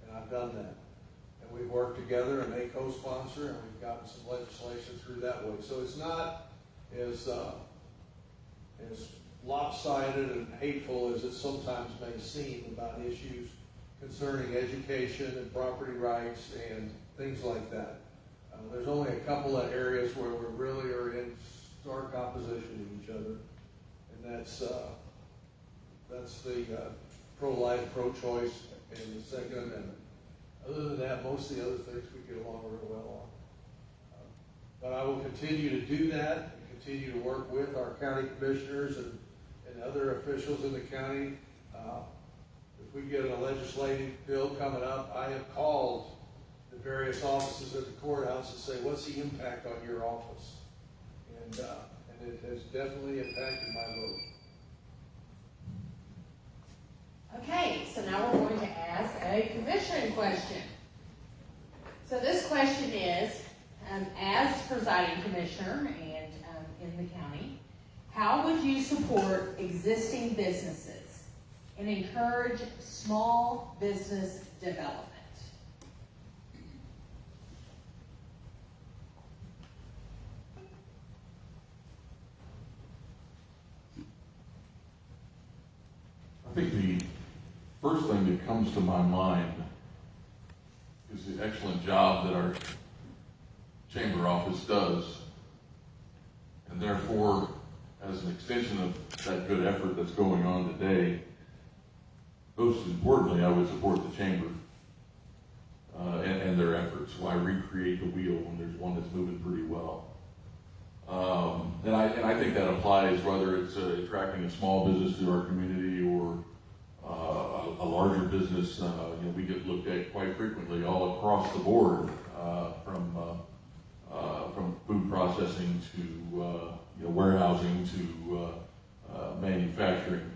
And I've done that. And we've worked together and they co-sponsor and we've gotten some legislation through that way. So it's not as lopsided and hateful as it sometimes may seem about issues concerning education and property rights and things like that. There's only a couple of areas where we really are in stark opposition to each other, and that's the pro-life, pro-choice, and the Second Amendment. Other than that, most of the other things we get along real well on. But I will continue to do that and continue to work with our county commissioners and other officials in the county. If we get a legislative bill coming up, I have called the various offices at the courthouse and say, what's the impact on your office? And it has definitely impacted my vote. Okay, so now we're going to ask a commission question. So this question is, as presiding commissioner and in the county, how would you support existing businesses and encourage small business development? I think the first thing that comes to my mind is the excellent job that our chamber office does. And therefore, as an extension of that good effort that's going on today, most importantly, I would support the chamber and their efforts. Why recreate the wheel when there's one that's moving pretty well? And I think that applies whether it's attracting a small business to our community or a larger business. We get looked at quite frequently all across the board, from food processing to warehousing to manufacturing.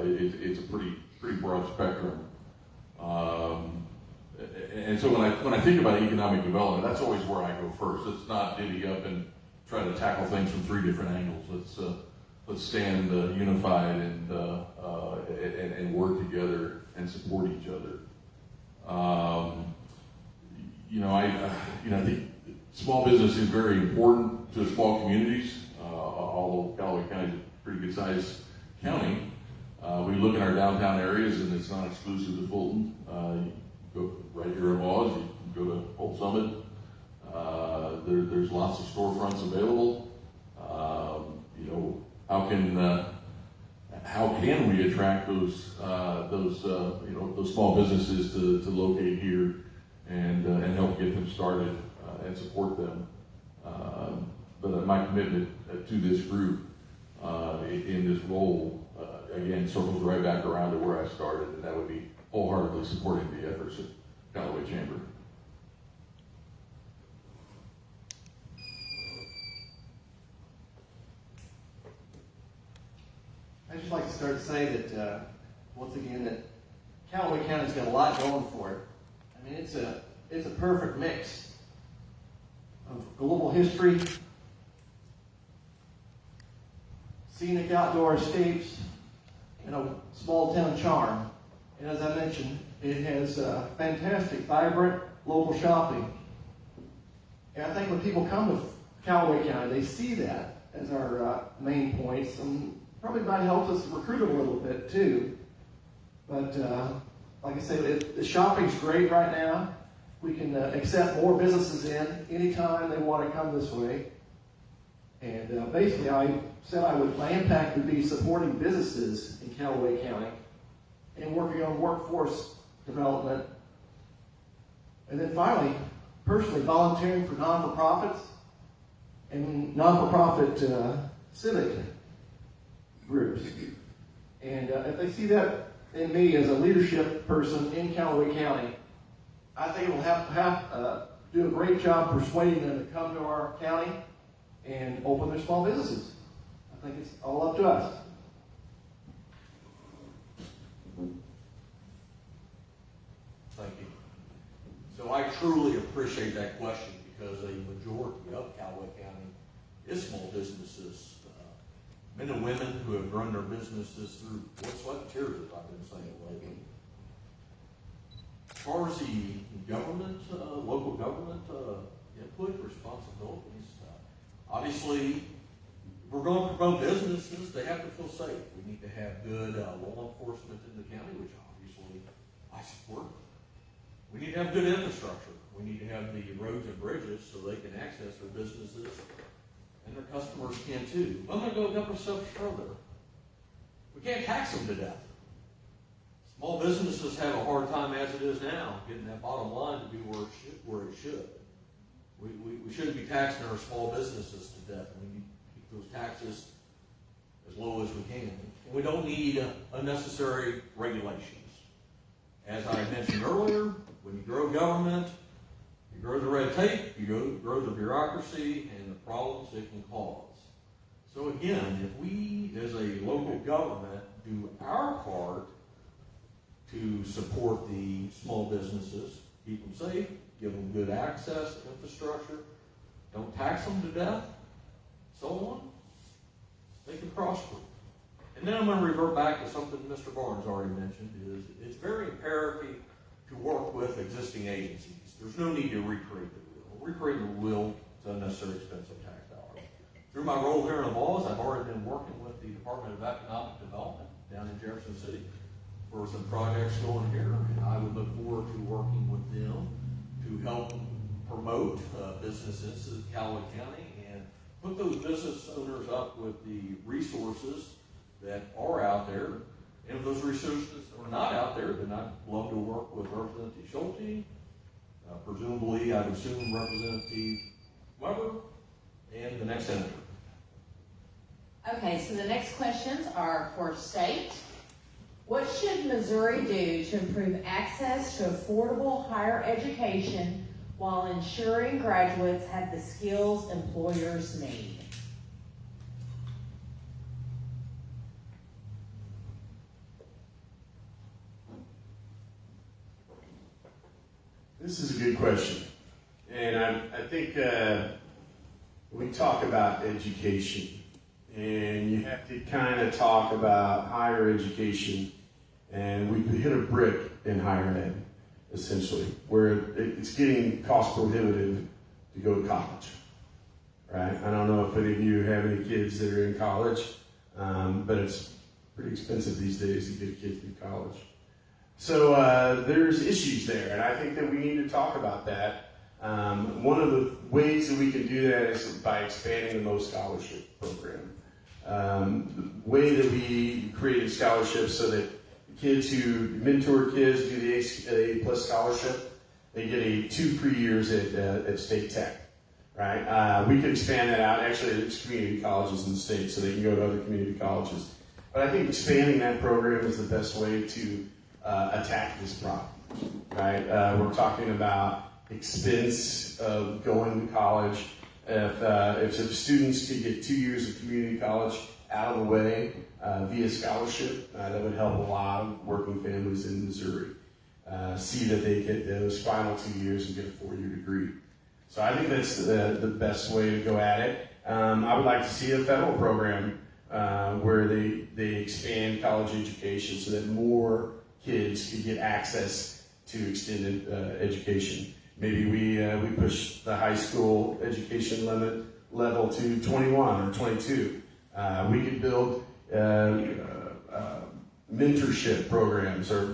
It's a pretty broad spectrum. And so when I think about economic development, that's always where I go first. Let's not divvy up and try to tackle things from 3 different angles. Let's stand unified and work together and support each other. I think small business is very important to small communities. Although Callaway County is a pretty good sized county, we look in our downtown areas and it's not exclusive to Fulton. You go right here in Laws, you can go to Old Summit. There's lots of storefronts available. How can we attract those small businesses to locate here and help get them started and support them? But my commitment to this group in this role again circles right back around to where I started, and that would be wholeheartedly supporting the efforts of Callaway Chamber. I'd just like to start to say that, once again, that Callaway County's got a lot going for it. I mean, it's a perfect mix of global history, scenic outdoor escapes, and a small town charm. And as I mentioned, it has fantastic, vibrant local shopping. And I think when people come to Callaway County, they see that as our main points, and probably might help us recruit them a little bit too. But like I said, the shopping's great right now. We can accept more businesses in anytime they want to come this way. And basically, I said my impact would be supporting businesses in Callaway County and working on workforce development. And then finally, personally volunteering for non-for-profits and non-for-profit civic groups. And if they see that in me as a leadership person in Callaway County, I think it will do a great job persuading them to come to our county and open their small businesses. I think it's all up to us. Thank you. So I truly appreciate that question because a majority of Callaway County is small businesses, men and women who have run their businesses through blood, sweat, and tears, as I've been saying lately. As far as the government, local government input, responsibilities, obviously, if we're going to promote businesses, they have to feel safe. We need to have good law enforcement in the county, which obviously I support. We need to have good infrastructure. We need to have the roads and bridges so they can access their businesses and their customers can too. I'm going to go a couple of steps further. We can't tax them to death. Small businesses have a hard time as it is now getting that bottom line to be where it should. We shouldn't be taxing our small businesses to death. We need to keep those taxes as low as we can. And we don't need unnecessary regulations. As I mentioned earlier, when you grow government, you grow the red tape, you grow the bureaucracy, and the problems it can cause. So again, if we, as a local government, do our part to support the small businesses, keep them safe, give them good access to infrastructure, don't tax them to death, so on, they can prosper. And then I'm going to revert back to something Mr. Barnes already mentioned, is it's very imperative to work with existing agencies. There's no need to recreate the wheel. Recreating the wheel is unnecessary expensive tax dollars. Through my role here in the Laws, I've already been working with the Department of Economic Development down in Jefferson City for some projects going here, and I would look forward to working with them to help promote businesses in Callaway County and put those business owners up with the resources that are out there. And if those resources are not out there, then I'd love to work with Representative Schulte, presumably I'd assume Representative Weber, and the next senator. Okay, so the next questions are for state. What should Missouri do to improve access to affordable higher education while ensuring graduates have the skills employers need? This is a good question. And I think we talk about education, and you have to kind of talk about higher education, and we hit a brick in higher ed, essentially, where it's getting cost prohibitive to go to college, right? I don't know if any of you have any kids that are in college, but it's pretty expensive these days to get kids through college. So there's issues there, and I think that we need to talk about that. One of the ways that we can do that is by expanding the Mo Scholarship program. The way that we created scholarships so that kids who mentor kids do the A+ scholarship, they get 2 free years at State Tech, right? We could expand that out. Actually, there's community colleges in the state, so they can go to other community colleges. But I think expanding that program is the best way to attack this problem, right? We're talking about expense of going to college. If students could get 2 years of community college out of the way via scholarship, that would help a lot of working families in Missouri see that they get those final 2 years and get a 4-year degree. So I think that's the best way to go at it. I would like to see a federal program where they expand college education so that more kids could get access to extended education. Maybe we push the high school education level to 21 or 22. We could build mentorship programs or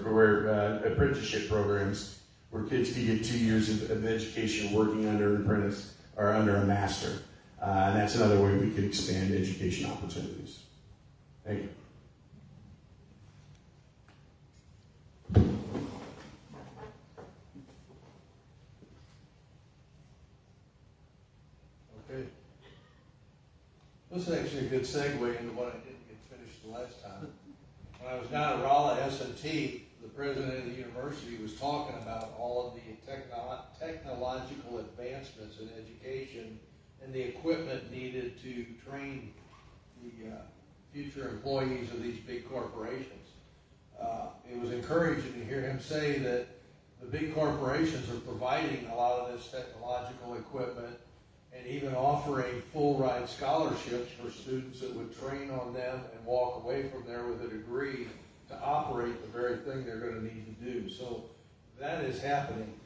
apprenticeship programs where kids could get 2 years of education working under an apprentice or under a master. And that's another way we could expand education opportunities. Thank you. Okay. This is actually a good segue into what I didn't get finished the last time. When I was down at Rolla S&T, the president of the university was talking about all of the technological advancements in education and the equipment needed to train the future employees of these big corporations. It was encouraging to hear him say that the big corporations are providing a lot of this technological equipment and even offering full ride scholarships for students that would train on them and walk away from there with a degree to operate the very thing they're going to need to do. So that is happening.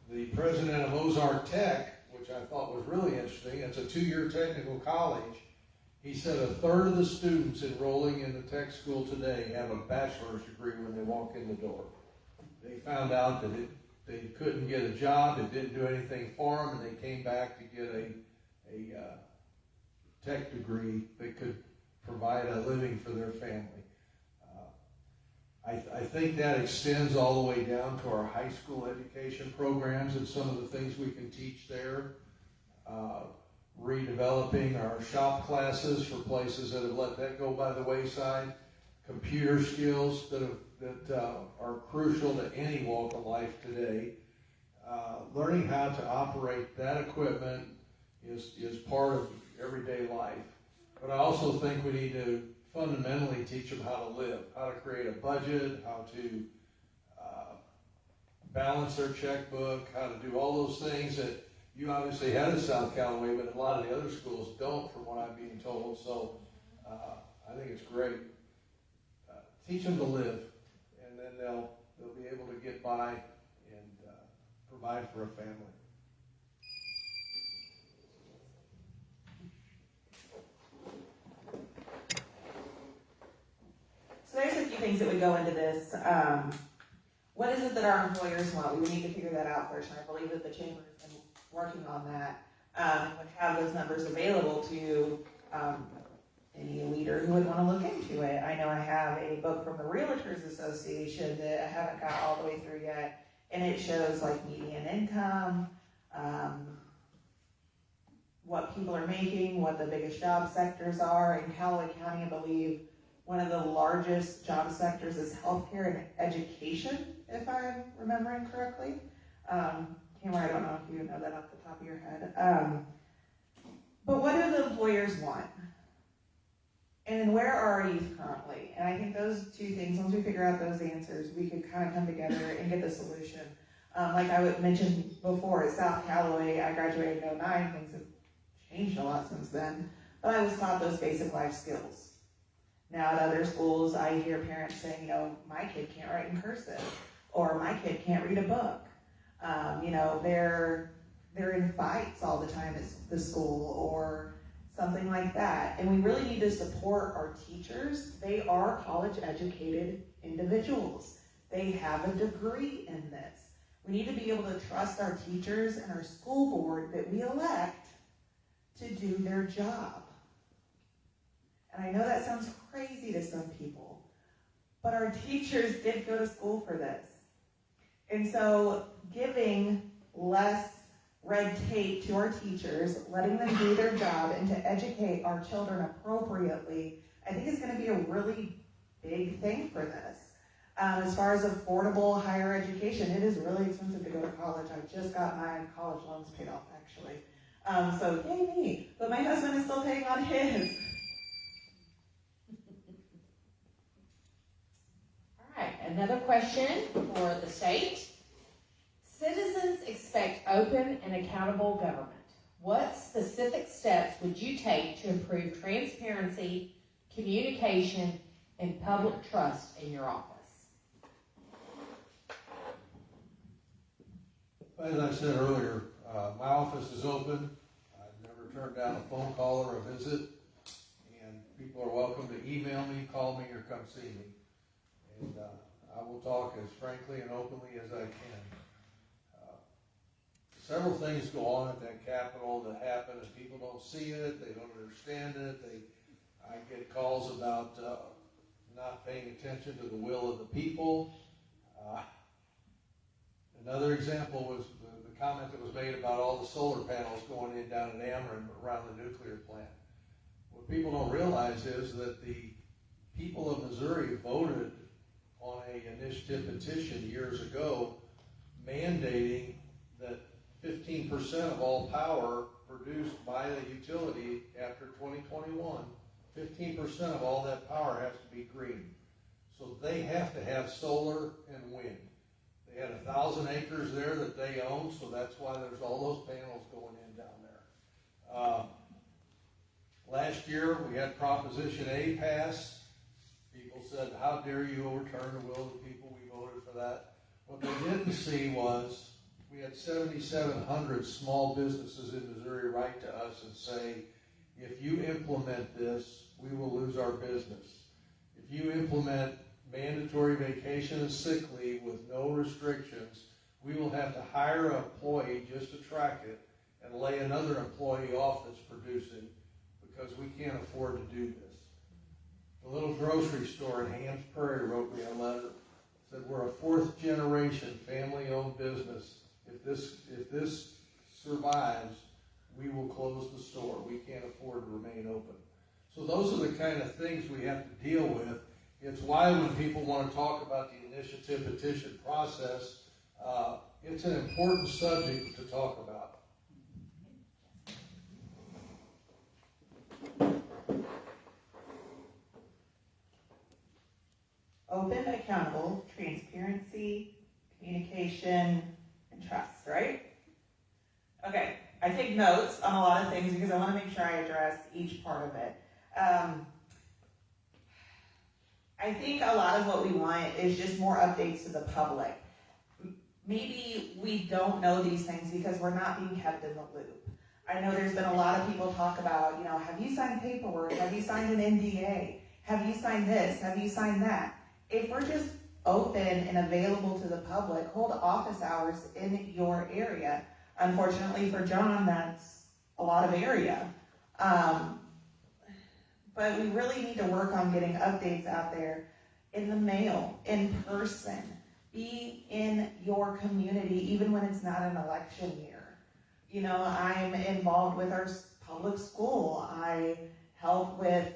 The president of Ozark Tech, which I thought was really interesting, it's a 2-year technical college. He said a third of the students enrolling in the tech school today have a bachelor's degree when they walk in the door. They found out that they couldn't get a job, it didn't do anything for them, and they came back to get a tech degree that could provide a living for their family. I think that extends all the way down to our high school education programs and some of the things we can teach there. Redeveloping our shop classes for places that have let that go by the wayside. Computer skills that are crucial to any walk of life today. Learning how to operate that equipment is part of everyday life. But I also think we need to fundamentally teach them how to live, how to create a budget, how to balance their checkbook, how to do all those things that you obviously had at South Callaway, but a lot of the other schools don't, from what I'm being told. So I think it's great. Teach them to live, and then they'll be able to get by and provide for a family. So there's a few things that would go into this. What is it that our employers want? We would need to figure that out first, and I believe that the chamber has been working on that. Would have those numbers available to any leader who would want to look into it. I know I have a book from the Realtors Association that I haven't got all the way through yet, and it shows like median income, what people are making, what the biggest job sectors are. In Callaway County, I believe one of the largest job sectors is healthcare and education, if I'm remembering correctly. Tamara, I don't know if you know that off the top of your head. But what do the employers want? And where are our youth currently? And I think those two things, once we figure out those answers, we could kind of come together and get the solution. Like I would mention before, at South Callaway, I graduated in 2009. Things have changed a lot since then. But I was taught those basic life skills. Now at other schools, I hear parents saying, you know, my kid can't write in cursive, or my kid can't read a book. You know, they're in fights all the time at the school, or something like that. And we really need to support our teachers. They are college-educated individuals. They have a degree in this. We need to be able to trust our teachers and our school board that we elect to do their job. And I know that sounds crazy to some people, but our teachers did go to school for this. And so giving less red tape to our teachers, letting them do their job, and to educate our children appropriately, I think is going to be a really big thing for this. As far as affordable higher education, it is really expensive to go to college. I just got my college loans paid off, actually. So yay me, but my husband is still paying on his. All right, another question for the state. Citizens expect open and accountable government. What specific steps would you take to improve transparency, communication, and public trust in your office? As I said earlier, my office is open. I've never turned down a phone call or a visit. And people are welcome to email me, call me, or come see me. And I will talk as frankly and openly as I can. Several things go on at that Capitol that happen, and people don't see it, they don't understand it. I get calls about not paying attention to the will of the people. Another example was the comment that was made about all the solar panels going in down in Ameren around the nuclear plant. What people don't realize is that the people of Missouri voted on an initiative petition years ago mandating that 15% of all power produced by the utility after 2021, 15% of all that power has to be green. So they have to have solar and wind. They had 1,000 acres there that they own, so that's why there's all those panels going in down there. Last year, we had Proposition A passed. People said, how dare you overturn the will of the people? We voted for that. What they didn't see was we had 7,700 small businesses in Missouri write to us and say, if you implement this, we will lose our business. If you implement mandatory vacation and sick leave with no restrictions, we will have to hire an employee just to track it and lay another employee off that's producing because we can't afford to do this. The little grocery store in Hams Prairie wrote me a letter. Said we're a fourth generation family-owned business. If this survives, we will close the store. We can't afford to remain open. So those are the kind of things we have to deal with. It's why when people want to talk about the initiative petition process, it's an important subject to talk about. Open, accountable, transparency, communication, and trust, right? Okay, I take notes on a lot of things because I want to make sure I address each part of it. I think a lot of what we want is just more updates to the public. Maybe we don't know these things because we're not being kept in the loop. I know there's been a lot of people talk about, have you signed paperwork? Have you signed an NDA? Have you signed this? Have you signed that? If we're just open and available to the public, hold office hours in your area. Unfortunately for John, that's a lot of area. But we really need to work on getting updates out there in the mail, in person. Be in your community, even when it's not an election year. I'm involved with our public school. I help with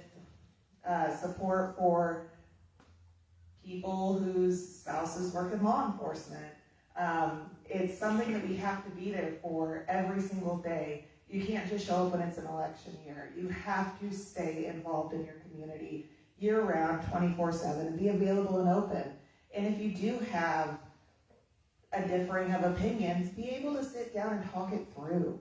support for people whose spouses work in law enforcement. It's something that we have to be there for every single day. You can't just show up when it's an election year. You have to stay involved in your community year-round, 24/7, and be available and open. And if you do have a differing of opinions, be able to sit down and talk it through.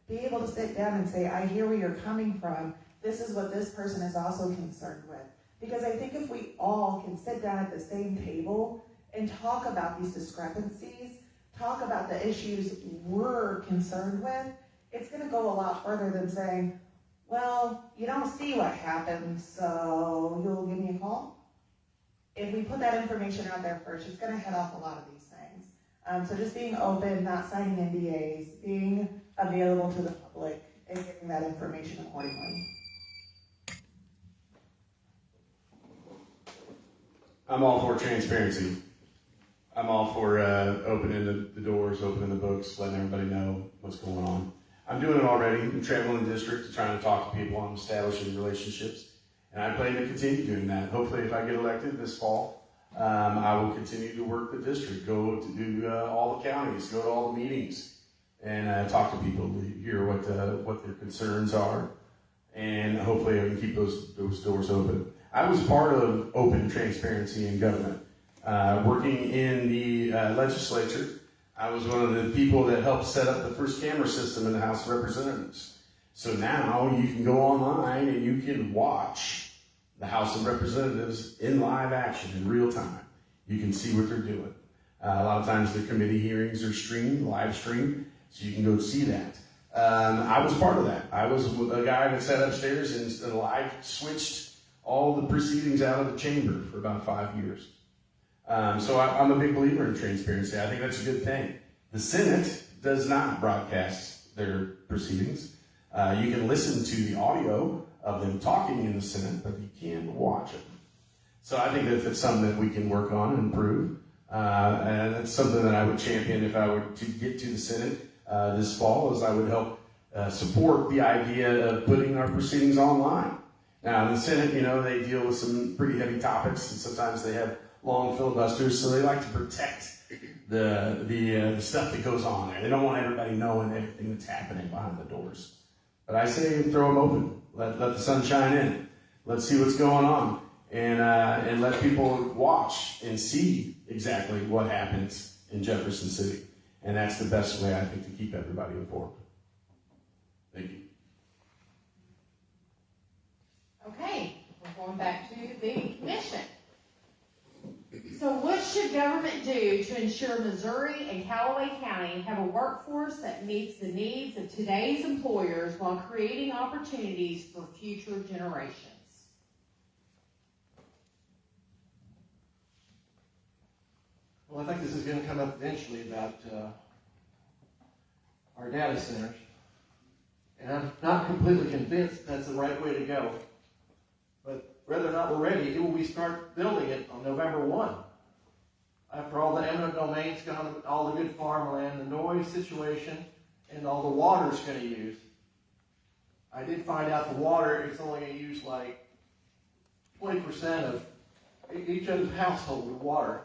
Be able to sit down and say, I hear where you're coming from. This is what this person is also concerned with. Because I think if we all can sit down at the same table and talk about these discrepancies, talk about the issues we're concerned with, it's going to go a lot further than saying, well, you don't see what happened, so you'll give me a call. If we put that information out there first, it's going to head off a lot of these things. So just being open, not signing NDAs, being available to the public, and getting that information accordingly. I'm all for transparency. I'm all for opening the doors, opening the books, letting everybody know what's going on. I'm doing it already. I'm traveling the district, trying to talk to people. I'm establishing relationships. And I plan to continue doing that. Hopefully, if I get elected this fall, I will continue to work the district, go to do all the counties, go to all the meetings, and talk to people, hear what their concerns are. And hopefully, I can keep those doors open. I was part of open transparency in government. Working in the legislature, I was one of the people that helped set up the first camera system in the House of Representatives. So now you can go online and you can watch the House of Representatives in live action in real time. You can see what they're doing. A lot of times the committee hearings are streamed, live streamed, so you can go see that. I was part of that. I was a guy that sat upstairs and live switched all the proceedings out of the chamber for about 5 years. So I'm a big believer in transparency. I think that's a good thing. The Senate does not broadcast their proceedings. You can listen to the audio of them talking in the Senate, but you can't watch it. So I think that's something that we can work on and improve. And that's something that I would champion if I were to get to the Senate this fall, is I would help support the idea of putting our proceedings online. Now, in the Senate, they deal with some pretty heavy topics, and sometimes they have long filibusters, so they like to protect the stuff that goes on there. They don't want everybody knowing everything that's happening behind the doors. But I say throw them open. Let the sun shine in. Let's see what's going on. And let people watch and see exactly what happens in Jefferson City. And that's the best way, I think, to keep everybody informed. Thank you. Okay, we're going back to the commission. So what should government do to ensure Missouri and Callaway County have a workforce that meets the needs of today's employers while creating opportunities for future generations? Well, I think this is going to come up eventually about our data centers. And I'm not completely convinced that's the right way to go. But whether or not we're ready, we start building it on November 1. After all the eminent domain's gone, all the good farmland, the noise situation, and all the water it's going to use. I did find out the water, it's only going to use like 20% of each other's household with water.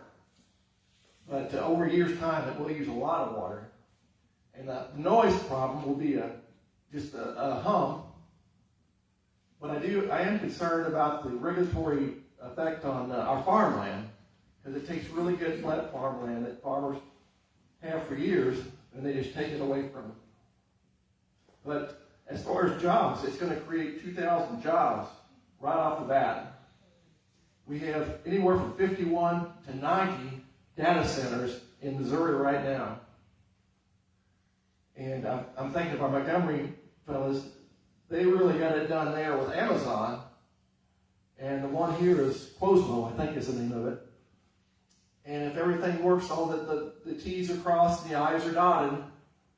But over a year's time, it will use a lot of water. And the noise problem will be just a hum. But I am concerned about the regulatory effect on our farmland, because it takes really good flat farmland that farmers have for years, and they just take it away from them. But as far as jobs, it's going to create 2,000 jobs right off the bat. We have anywhere from 51 to 90 data centers in Missouri right now. And I'm thinking of our Montgomery fellas, they really got it done there with Amazon. And the one here is Quosmo, I think is the name of it. And if everything works, all the T's are crossed and the I's are dotted,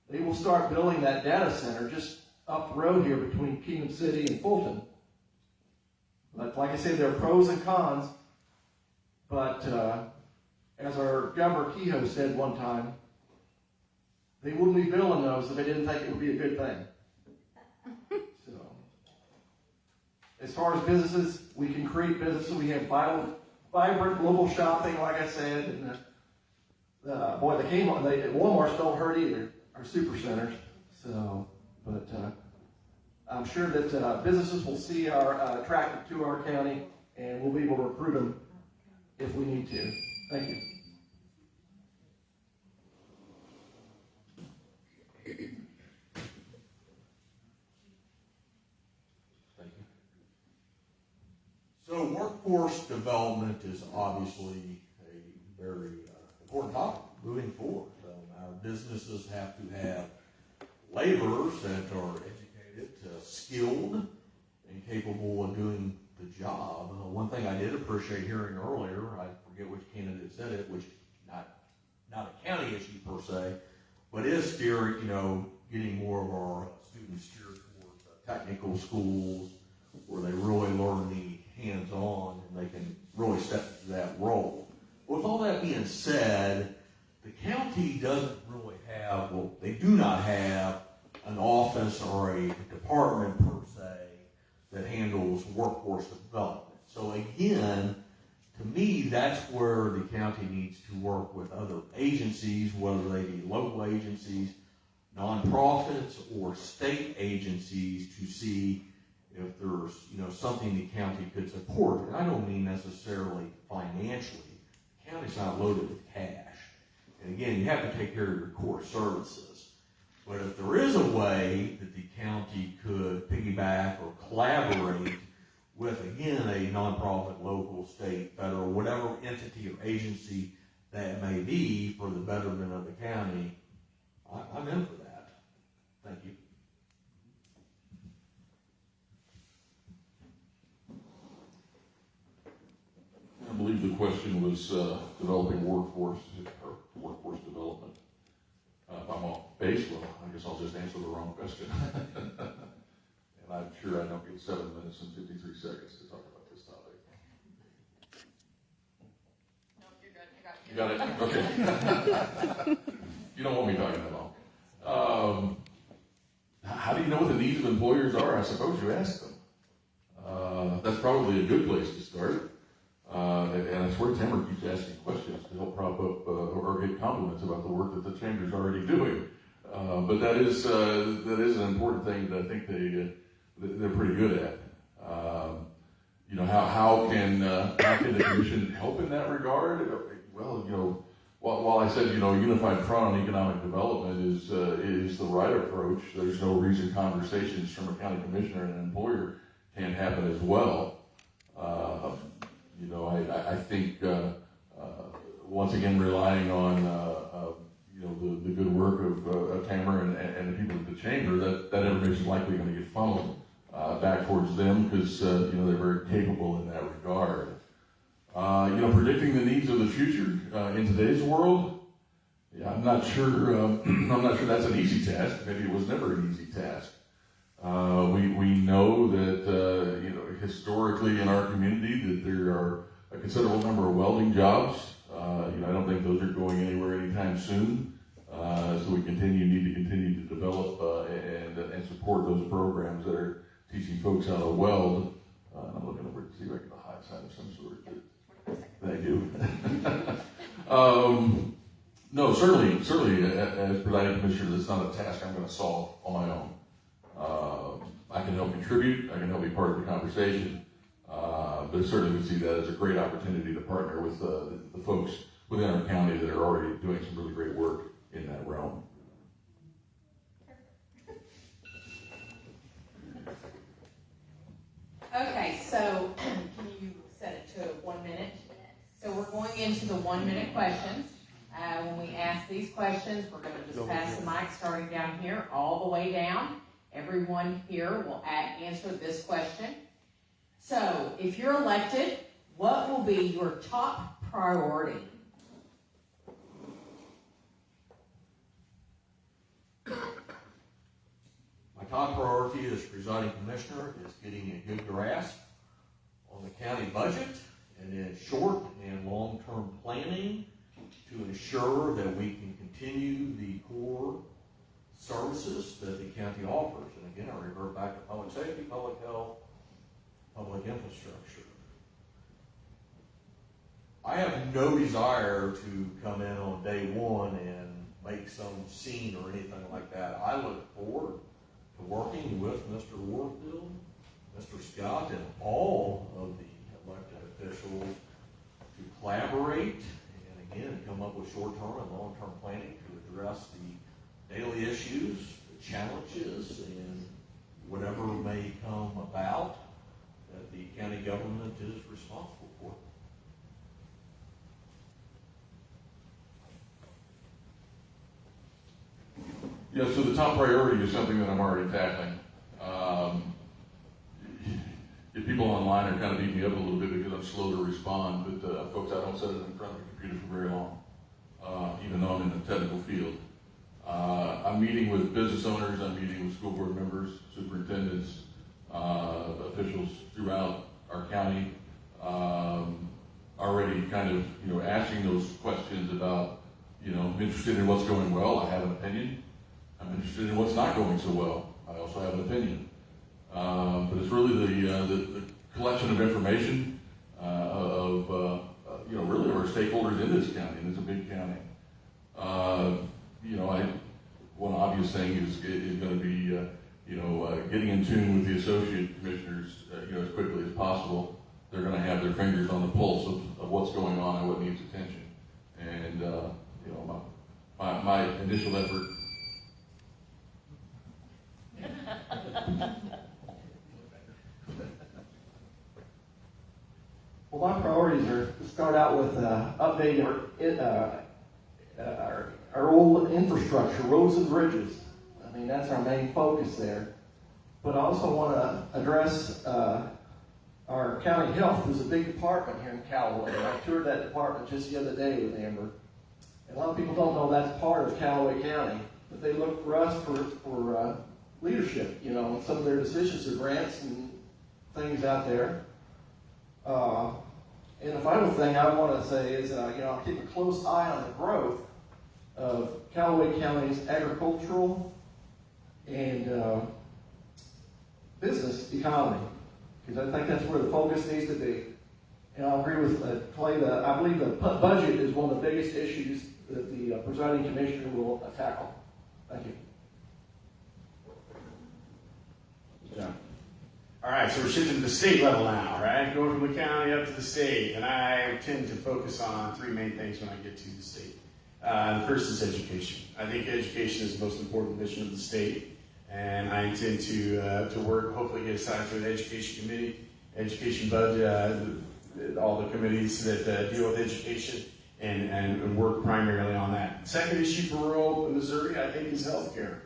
they will start building that data center just up the road here between Kingdom City and Fulton. But like I said, there are pros and cons. But as our Governor Kehoe said one time, they wouldn't be building those if they didn't think it would be a good thing. So, as far as businesses, we can create businesses. We have vibrant global shopping, like I said, and Walmart's don't hurt either. Our super centers. So, but I'm sure that businesses will see our attractive to our county, and we'll be able to recruit them if we need to. Thank you. So workforce development is obviously a very important topic moving forward. Our businesses have to have laborers that are educated, skilled, and capable of doing the job. One thing I did appreciate hearing earlier, I forget which candidate said it, which not a county issue per se, but is steering, getting more of our students steered towards technical schools where they really learn the hands-on and they can really step into that role. With all that being said, the county doesn't really have, they do not have an office or a department per se that handles workforce development. So again, to me, that's where the county needs to work with other agencies, whether they be local agencies, nonprofits, or state agencies, to see if there's something the county could support. And I don't mean necessarily financially. The county's not loaded with cash. And again, you have to take care of your core services. But if there is a way that the county could piggyback or collaborate with, again, a nonprofit, local, state, federal, whatever entity or agency that may be for the betterment of the county, I'm in for that. Thank you. I believe the question was developing workforce development. If I'm off base, well, I guess I'll just answer the wrong question. And I'm sure I don't get 7 minutes and 53 seconds to talk about this topic. No, you're good. I got you. You got it? Okay. You don't want me talking that long. How do you know what the needs of employers are? I suppose you ask them. That's probably a good place to start. And that's where Tamara keeps asking questions to help prop up or get compliments about the work that the chamber's already doing. But that is an important thing that I think they're pretty good at. You know, how can the commission help in that regard? Well, you know, while I said, you know, a unified front on economic development is the right approach, there's no reason conversations from a county commissioner and an employer can't happen as well. You know, I think once again relying on you know the good work of Tamara and the people at the chamber, that information is likely going to get funneled back towards them because you know they're very capable in that regard. You know, predicting the needs of the future in today's world, yeah, I'm not sure. I'm not sure that's an easy task. Maybe it was never an easy task. We know that you know historically in our community that there are a considerable number of welding jobs. You know, I don't think those are going anywhere anytime soon. So we need to continue to develop and support those programs that are teaching folks how to weld. I'm looking over to see if I can get a high sign of some sort. Thank you. No, certainly, as presiding commissioner, that's not a task I'm going to solve on my own. I can help contribute, I can help be part of the conversation, but I certainly would see that as a great opportunity to partner with the folks within our county that are already doing some really great work in that realm. Okay, so can you set it to 1 minute? So we're going into the 1 minute questions. When we ask these questions, we're going to just pass the mic starting down here all the way down. Everyone here will answer this question. So, if you're elected, what will be your top priority? My top priority as presiding commissioner is getting a good grasp on the county budget and then short and long-term planning to ensure that we can continue the core services that the county offers. And again, I revert back to public safety, public health, public infrastructure. I have no desire to come in on day one and make some scene or anything like that. I look forward to working with Mr. Warfield, Mr. Scott, and all of the elected officials to collaborate and again come up with short-term and long-term planning to address the daily issues, the challenges, and whatever may come about that the county government is responsible for. Yeah, so the top priority is something that I'm already tackling. If people online are kind of beating me up a little bit because I'm slow to respond, but folks, I don't sit in front of the computer for very long, even though I'm in the technical field. I'm meeting with business owners, I'm meeting with school board members, superintendents, officials throughout our county, already kind of, asking those questions about, I'm interested in what's going well, I have an opinion. I'm interested in what's not going so well, I also have an opinion. But it's really the collection of information of really our stakeholders in this county, and it's a big county. One obvious thing is going to be getting in tune with the associate commissioners as quickly as possible. They're going to have their fingers on the pulse of what's going on and what needs attention. And my initial effort. Well, my priorities are the start out with updating our old infrastructure, roads and bridges. I mean, that's our main focus there. But I also want to address our county health is a big department here in Callaway. I toured that department just the other day with Amber. And a lot of people don't know that's part of Callaway County, but they look for us for leadership, you know, some of their decisions or grants and things out there. And the final thing I want to say is, I'll keep a close eye on the growth of Callaway County's agricultural and business economy, because I think that's where the focus needs to be. And I agree with Clay that I believe the budget is one of the biggest issues that the presiding commissioner will tackle. Thank you. Yeah. All right, so we're shifting to the state level now, right? Going from the county up to the state, and I tend to focus on three main things when I get to the state. The first is education. I think education is the most important mission of the state, and I intend to work, hopefully get assigned to an education committee, education budget, all the committees that deal with education, and work primarily on that. Second issue for rural Missouri, I think, is healthcare.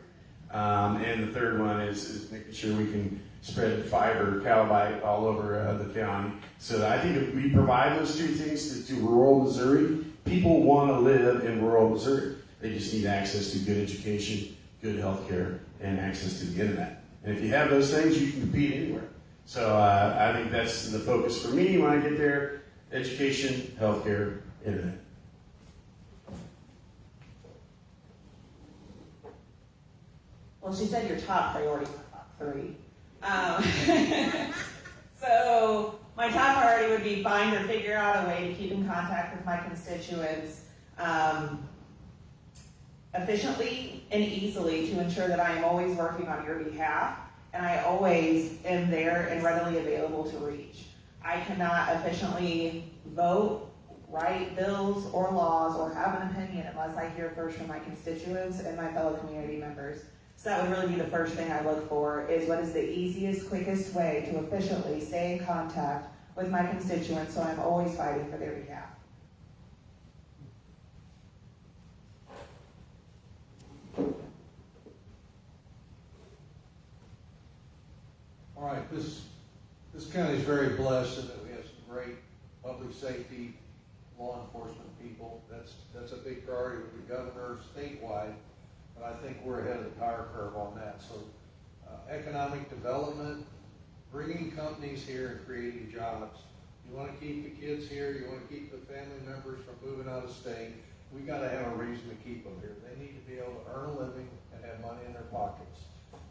And the third one is making sure we can spread fiber, cowbite all over the county. So I think if we provide those two things to rural Missouri, people want to live in rural Missouri. They just need access to good education, good healthcare, and access to the internet. And if you have those things, you can compete anywhere. So I think that's the focus for me when I get there: education, healthcare, internet. Well, she said your top priorities were top three. So my top priority would be find or figure out a way to keep in contact with my constituents efficiently and easily to ensure that I am always working on your behalf and I always am there and readily available to reach. I cannot efficiently vote, write bills or laws, or have an opinion unless I hear first from my constituents and my fellow community members. So that would really be the first thing I look for, is what is the easiest, quickest way to efficiently stay in contact with my constituents so I'm always fighting for their behalf. All right, this county is very blessed in that we have some great public safety, law enforcement people. That's a big priority with the governor statewide, but I think we're ahead of the power curve on that. So economic development, bringing companies here and creating jobs. You want to keep the kids here, you want to keep the family members from moving out of state, we got to have a reason to keep them here. They need to be able to earn a living and have money in their pockets.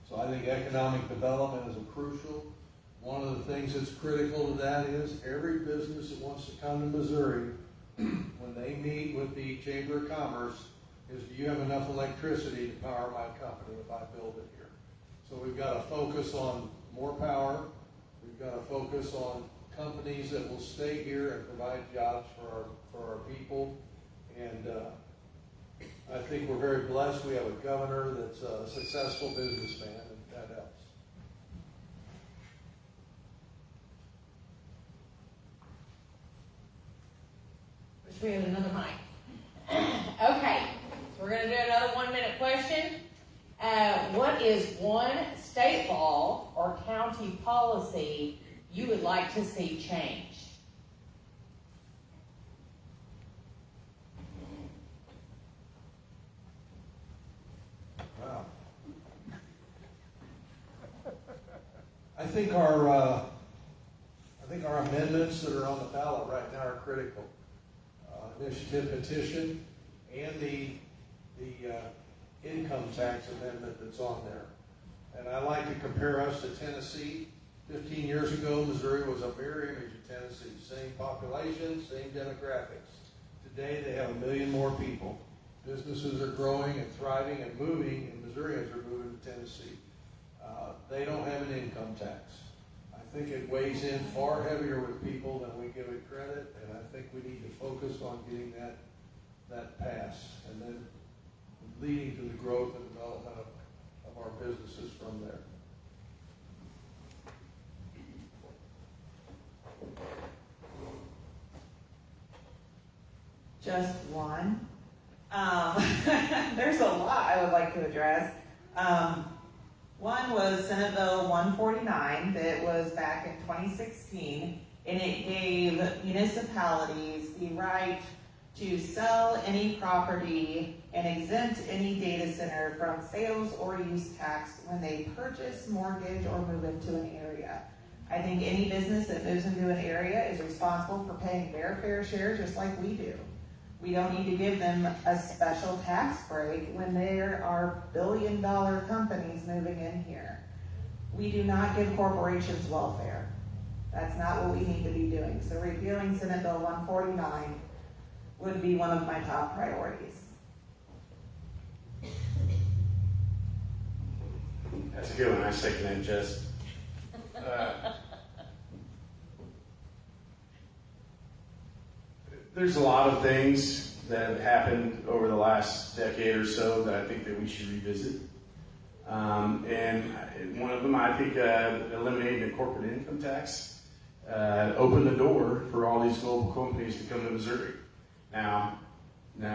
So I think economic development is a crucial. One of the things that's critical to that is every business that wants to come to Missouri, when they meet with the Chamber of Commerce, is, do you have enough electricity to power my company if I build it here? So we've got to focus on more power. We've got to focus on companies that will stay here and provide jobs for our people. And I think we're very blessed. We have a governor that's a successful businessman, and that helps. Wish we had another mic. Okay, so we're gonna do another 1-minute question. What is one state law or county policy you would like to see changed? Wow. I think our amendments that are on the ballot right now are critical. Initiative petition and the income tax amendment that's on there. And I like to compare us to Tennessee. 15 years ago, Missouri was a mirror image of Tennessee. Same population, same demographics. Today, they have 1 million more people. Businesses are growing and thriving and moving, and Missourians are moving to Tennessee. They don't have an income tax. I think it weighs in far heavier with people than we give it credit, and I think we need to focus on getting that passed, and then leading to the growth and development of our businesses from there. Just one. There's a lot I would like to address. One was Senate Bill 149 that was back in 2016, and it gave municipalities the right to sell any property and exempt any data center from sales or use tax when they purchase, mortgage, or move into an area. I think any business that moves into an area is responsible for paying their fair share just like we do. We don't need to give them a special tax break when there are billion-dollar companies moving in here. We do not give corporations welfare. That's not what we need to be doing. So repealing Senate Bill 149 would be one of my top priorities. That's a good one. I second that, Jess. There's a lot of things that have happened over the last decade or so that I think that we should revisit. And one of them, I think, eliminating the corporate income tax opened the door for all these global companies to come to Missouri. Now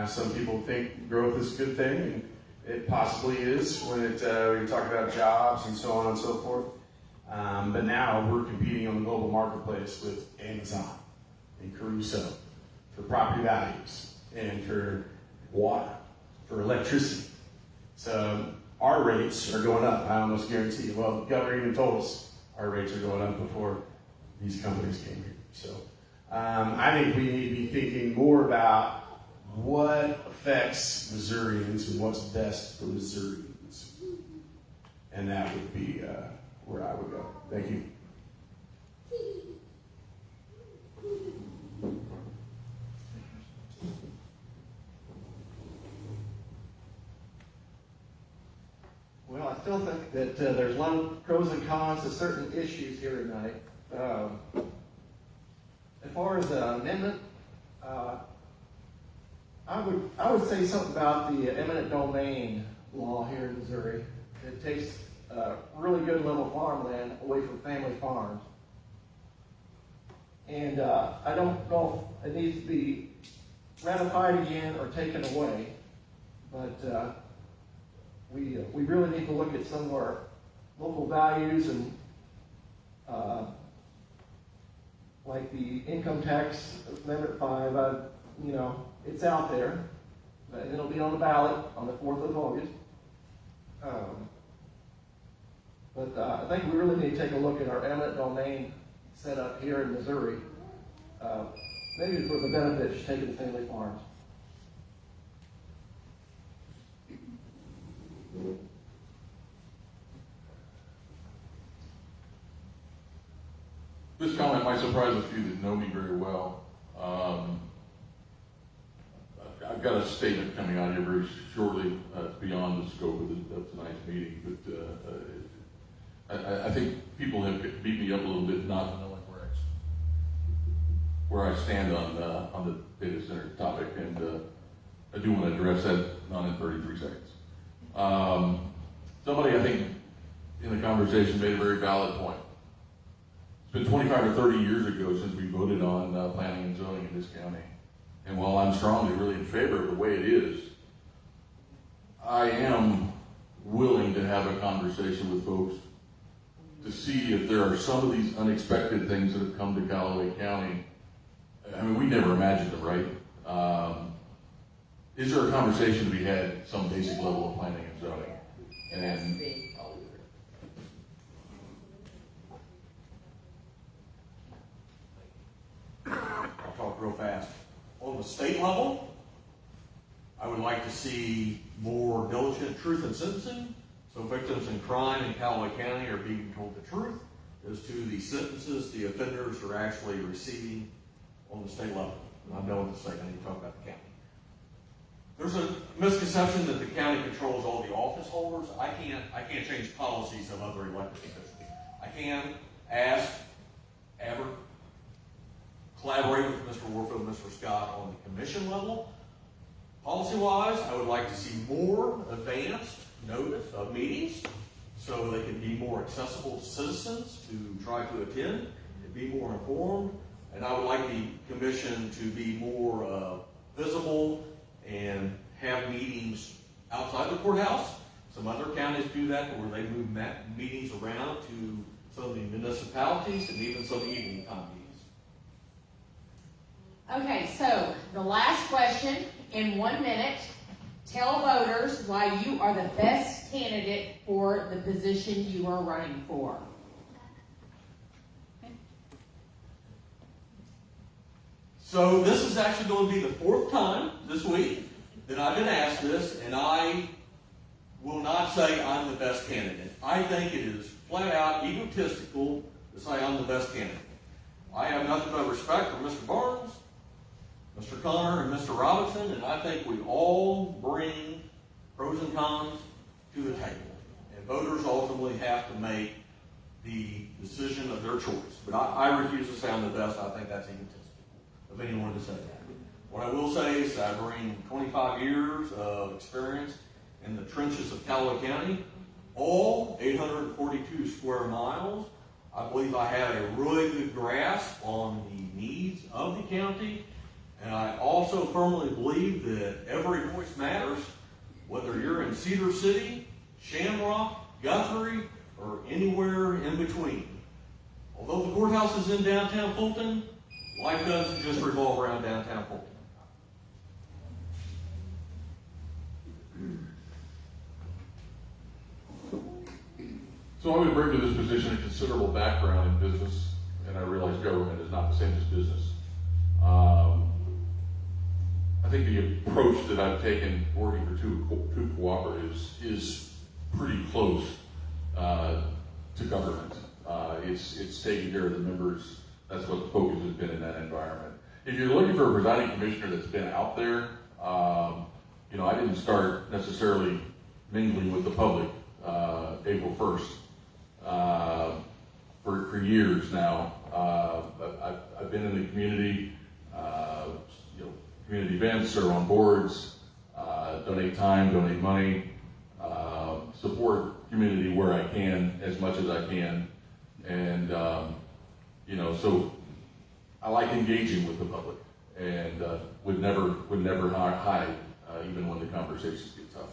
some people think growth is a good thing, and it possibly is when we talk about jobs and so on and so forth. But now we're competing on the global marketplace with Amazon and Caruso for property values and for water, for electricity. So our rates are going up, I almost guarantee you. Well, the governor even told us our rates are going up before these companies came here. So I think we need to be thinking more about what affects Missourians and what's best for Missourians. And that would be where I would go. Thank you. Well, I still think that there's a lot of pros and cons to certain issues here tonight. As far as the amendment, I would say something about the eminent domain law here in Missouri. It takes really good level farmland away from family farms. And I don't know if it needs to be ratified again or taken away, but we really need to look at some of our local values and like the income tax amendment 5. It's out there, and it'll be on the ballot on the 4th of August. But I think we really need to take a look at our eminent domain set up here in Missouri. Maybe for the benefit of taking the family farms. This comment might surprise a few that know me very well. I've got a statement coming out here very shortly. It's beyond the scope of tonight's meeting, but I think people have beat me up a little bit not knowing where I stand on the data center topic, and I do want to address that not in 33 seconds. Somebody, I think, in the conversation made a very valid point. It's been 25 or 30 years ago since we voted on planning and zoning in this county. And while I'm strongly really in favor of the way it is, I am willing to have a conversation with folks to see if there are some of these unexpected things that have come to Callaway County. I mean, we never imagined them, right? Is there a conversation to be had at some basic level of planning and zoning? And I'll talk real fast. On the state level, I would like to see more diligent truth in sentencing. So victims in crime in Callaway County are being told the truth as to the sentences the offenders are actually receiving on the state level. And I'm done with the state. I need to talk about the county. There's a misconception that the county controls all the office holders. I can't change policies of other elected officials. I can ask, ever, collaborate with Mr. Warfield and Mr. Scott on the commission level. Policy-wise, I would like to see more advanced notice of meetings so they can be more accessible to citizens to try to attend and be more informed. And I would like the commission to be more visible and have meetings outside the courthouse. Some other counties do that where they move meetings around to some of the municipalities and even some evening time meetings. Okay, so the last question in 1 minute. Tell voters why you are the best candidate for the position you are running for. So this is actually going to be the 4th time this week that I've been asked this, and I will not say I'm the best candidate. I think it is flat out egotistical to say I'm the best candidate. I have nothing but respect for Mr. Barnes, Mr. Connor, and Mr. Robinson, and I think we all bring pros and cons to the table. And voters ultimately have to make the decision of their choice. But I refuse to say I'm the best. I think that's egotistical of anyone to say that. What I will say is I bring 25 years of experience in the trenches of Callaway County, all 842 square miles. I believe I have a really good grasp on the needs of the county. And I also firmly believe that every voice matters, whether you're in Cedar City, Shamrock, Guthrie, or anywhere in between. Although the courthouse is in downtown Fulton, life doesn't just revolve around downtown Fulton. So I would bring to this position a considerable background in business, and I realize government is not the same as business. I think the approach that I've taken working for two cooperatives is pretty close to government. It's taking care of the members. That's what the focus has been in that environment. If you're looking for a presiding commissioner that's been out there, I didn't start necessarily mingling with the public April 1st. For years now, I've been in the community, community events or on boards, donate time, donate money, support community where I can, as much as I can. And, so I like engaging with the public and would never hide, even when the conversations get tough.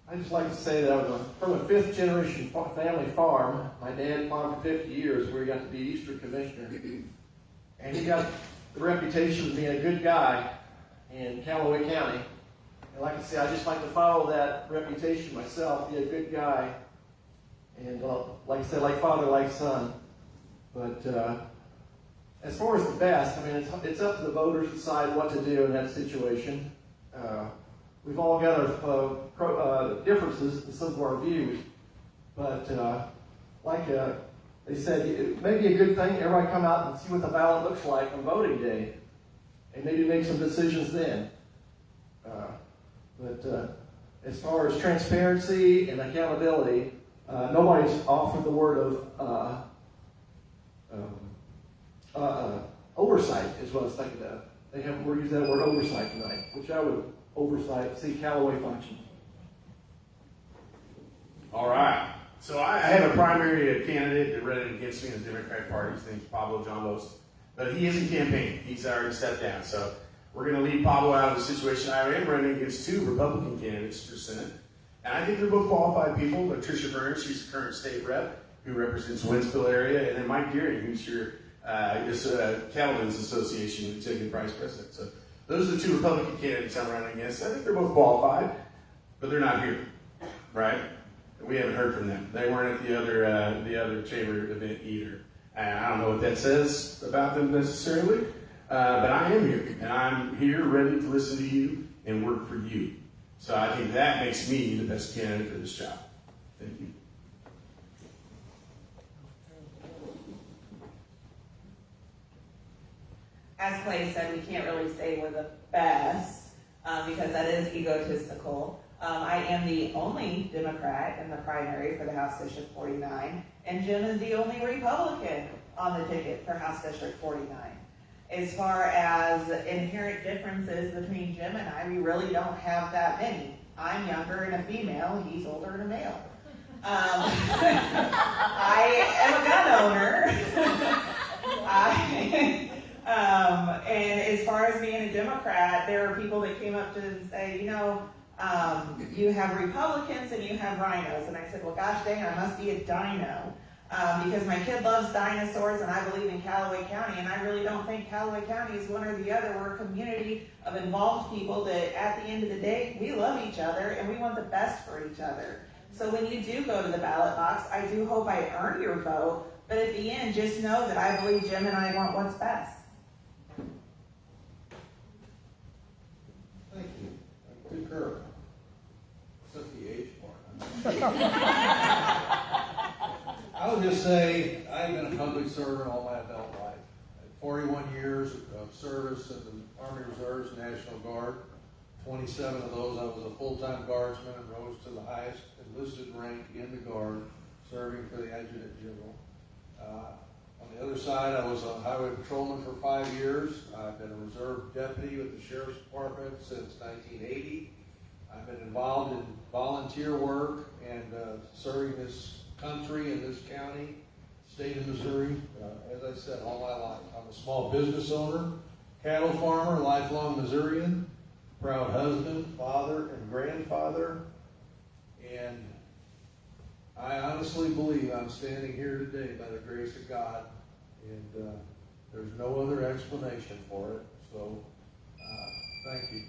I just like to say that I was from a 5th generation family farm. My dad farmed for 50 years where he got to be Easter commissioner. And he got the reputation of being a good guy in Callaway County. And like I say, I just like to follow that reputation myself, be a good guy. And like I said, like father, like son. But as far as the best, it's up to the voters to decide what to do in that situation. We've all got our differences in some of our views, but like they said, it may be a good thing everybody come out and see what the ballot looks like on voting day, and maybe make some decisions then. But as far as transparency and accountability, nobody's offered the word of oversight, is what I was thinking of. We're using that word oversight tonight, which I would see Callaway function. All right. So I have a primary candidate that ran against me in the Democratic Party. His name's Pablo John Los. But he isn't campaigning. He's already stepped down. So we're going to leave Pablo out of the situation. I am running against 2 Republican candidates for Senate. And I think they're both qualified people. But Tricia Burns, she's the current state rep who represents Wentzville area. And then Mike Deering, who's your Cattlemen's Association executive vice president. So those are the 2 Republican candidates I'm running against. I think they're both qualified, but they're not here, right? We haven't heard from them. They weren't at the other chamber event either. And I don't know what that says about them necessarily, but I am here, and I'm here ready to listen to you and work for you. So I think that makes me the best candidate for this job. Thank you. As Clay said, we can't really say we're the best because that is egotistical. I am the only Democrat in the primary for the House District 49, and Jim is the only Republican on the ticket for House District 49. As far as inherent differences between Jim and I, we really don't have that many. I'm younger and a female, he's older and a male. I am a gun owner. And as far as being a Democrat, there are people that came up to and say, you have Republicans and you have rhinos. And I said, well, gosh dang, I must be a dino. Because my kid loves dinosaurs and I believe in Callaway County, and I really don't think Callaway County is one or the other. We're a community of involved people that at the end of the day, we love each other and we want the best for each other. So when you do go to the ballot box, I do hope I earn your vote, but at the end, just know that I believe Jim and I want what's best. Thank you. I concur. Except the age part. I would just say, I've been a public servant all my adult life. I had 41 years of service in the Army Reserves National Guard. 27 of those, I was a full-time guardsman and rose to the highest enlisted rank in the Guard, serving for the Adjutant General. On the other side, I was a highway patrolman for 5 years. I've been a reserve deputy with the Sheriff's Department since 1980. I've been involved in volunteer work and serving this country and this county, state of Missouri, as I said, all my life. I'm a small business owner, cattle farmer, lifelong Missourian, proud husband, father, and grandfather, and I honestly believe I'm standing here today by the grace of God, and there's no other explanation for it, so thank you.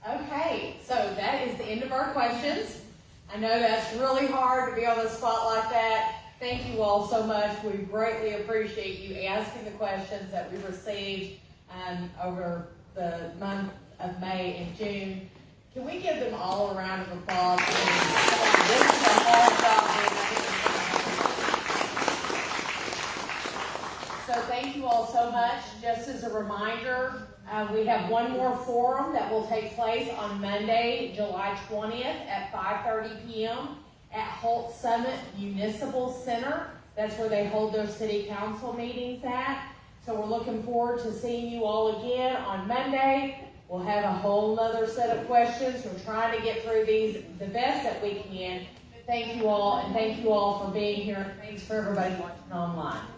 Okay, so that is the end of our questions. I know that's really hard to be on the spot like that. Thank you all so much. We greatly appreciate you asking the questions that we received over the month of May and June. Can we give them all a round of applause? This is a hard job. So thank you all so much. Just as a reminder, we have one more forum that will take place on Monday, July 20th at 5:30 p.m. at Holt Summit Municipal Center. That's where they hold their city council meetings at. So we're looking forward to seeing you all again on Monday. We'll have a whole nother set of questions. We're trying to get through these the best that we can. Thank you all, and thank you all for being here. Thanks for everybody watching online.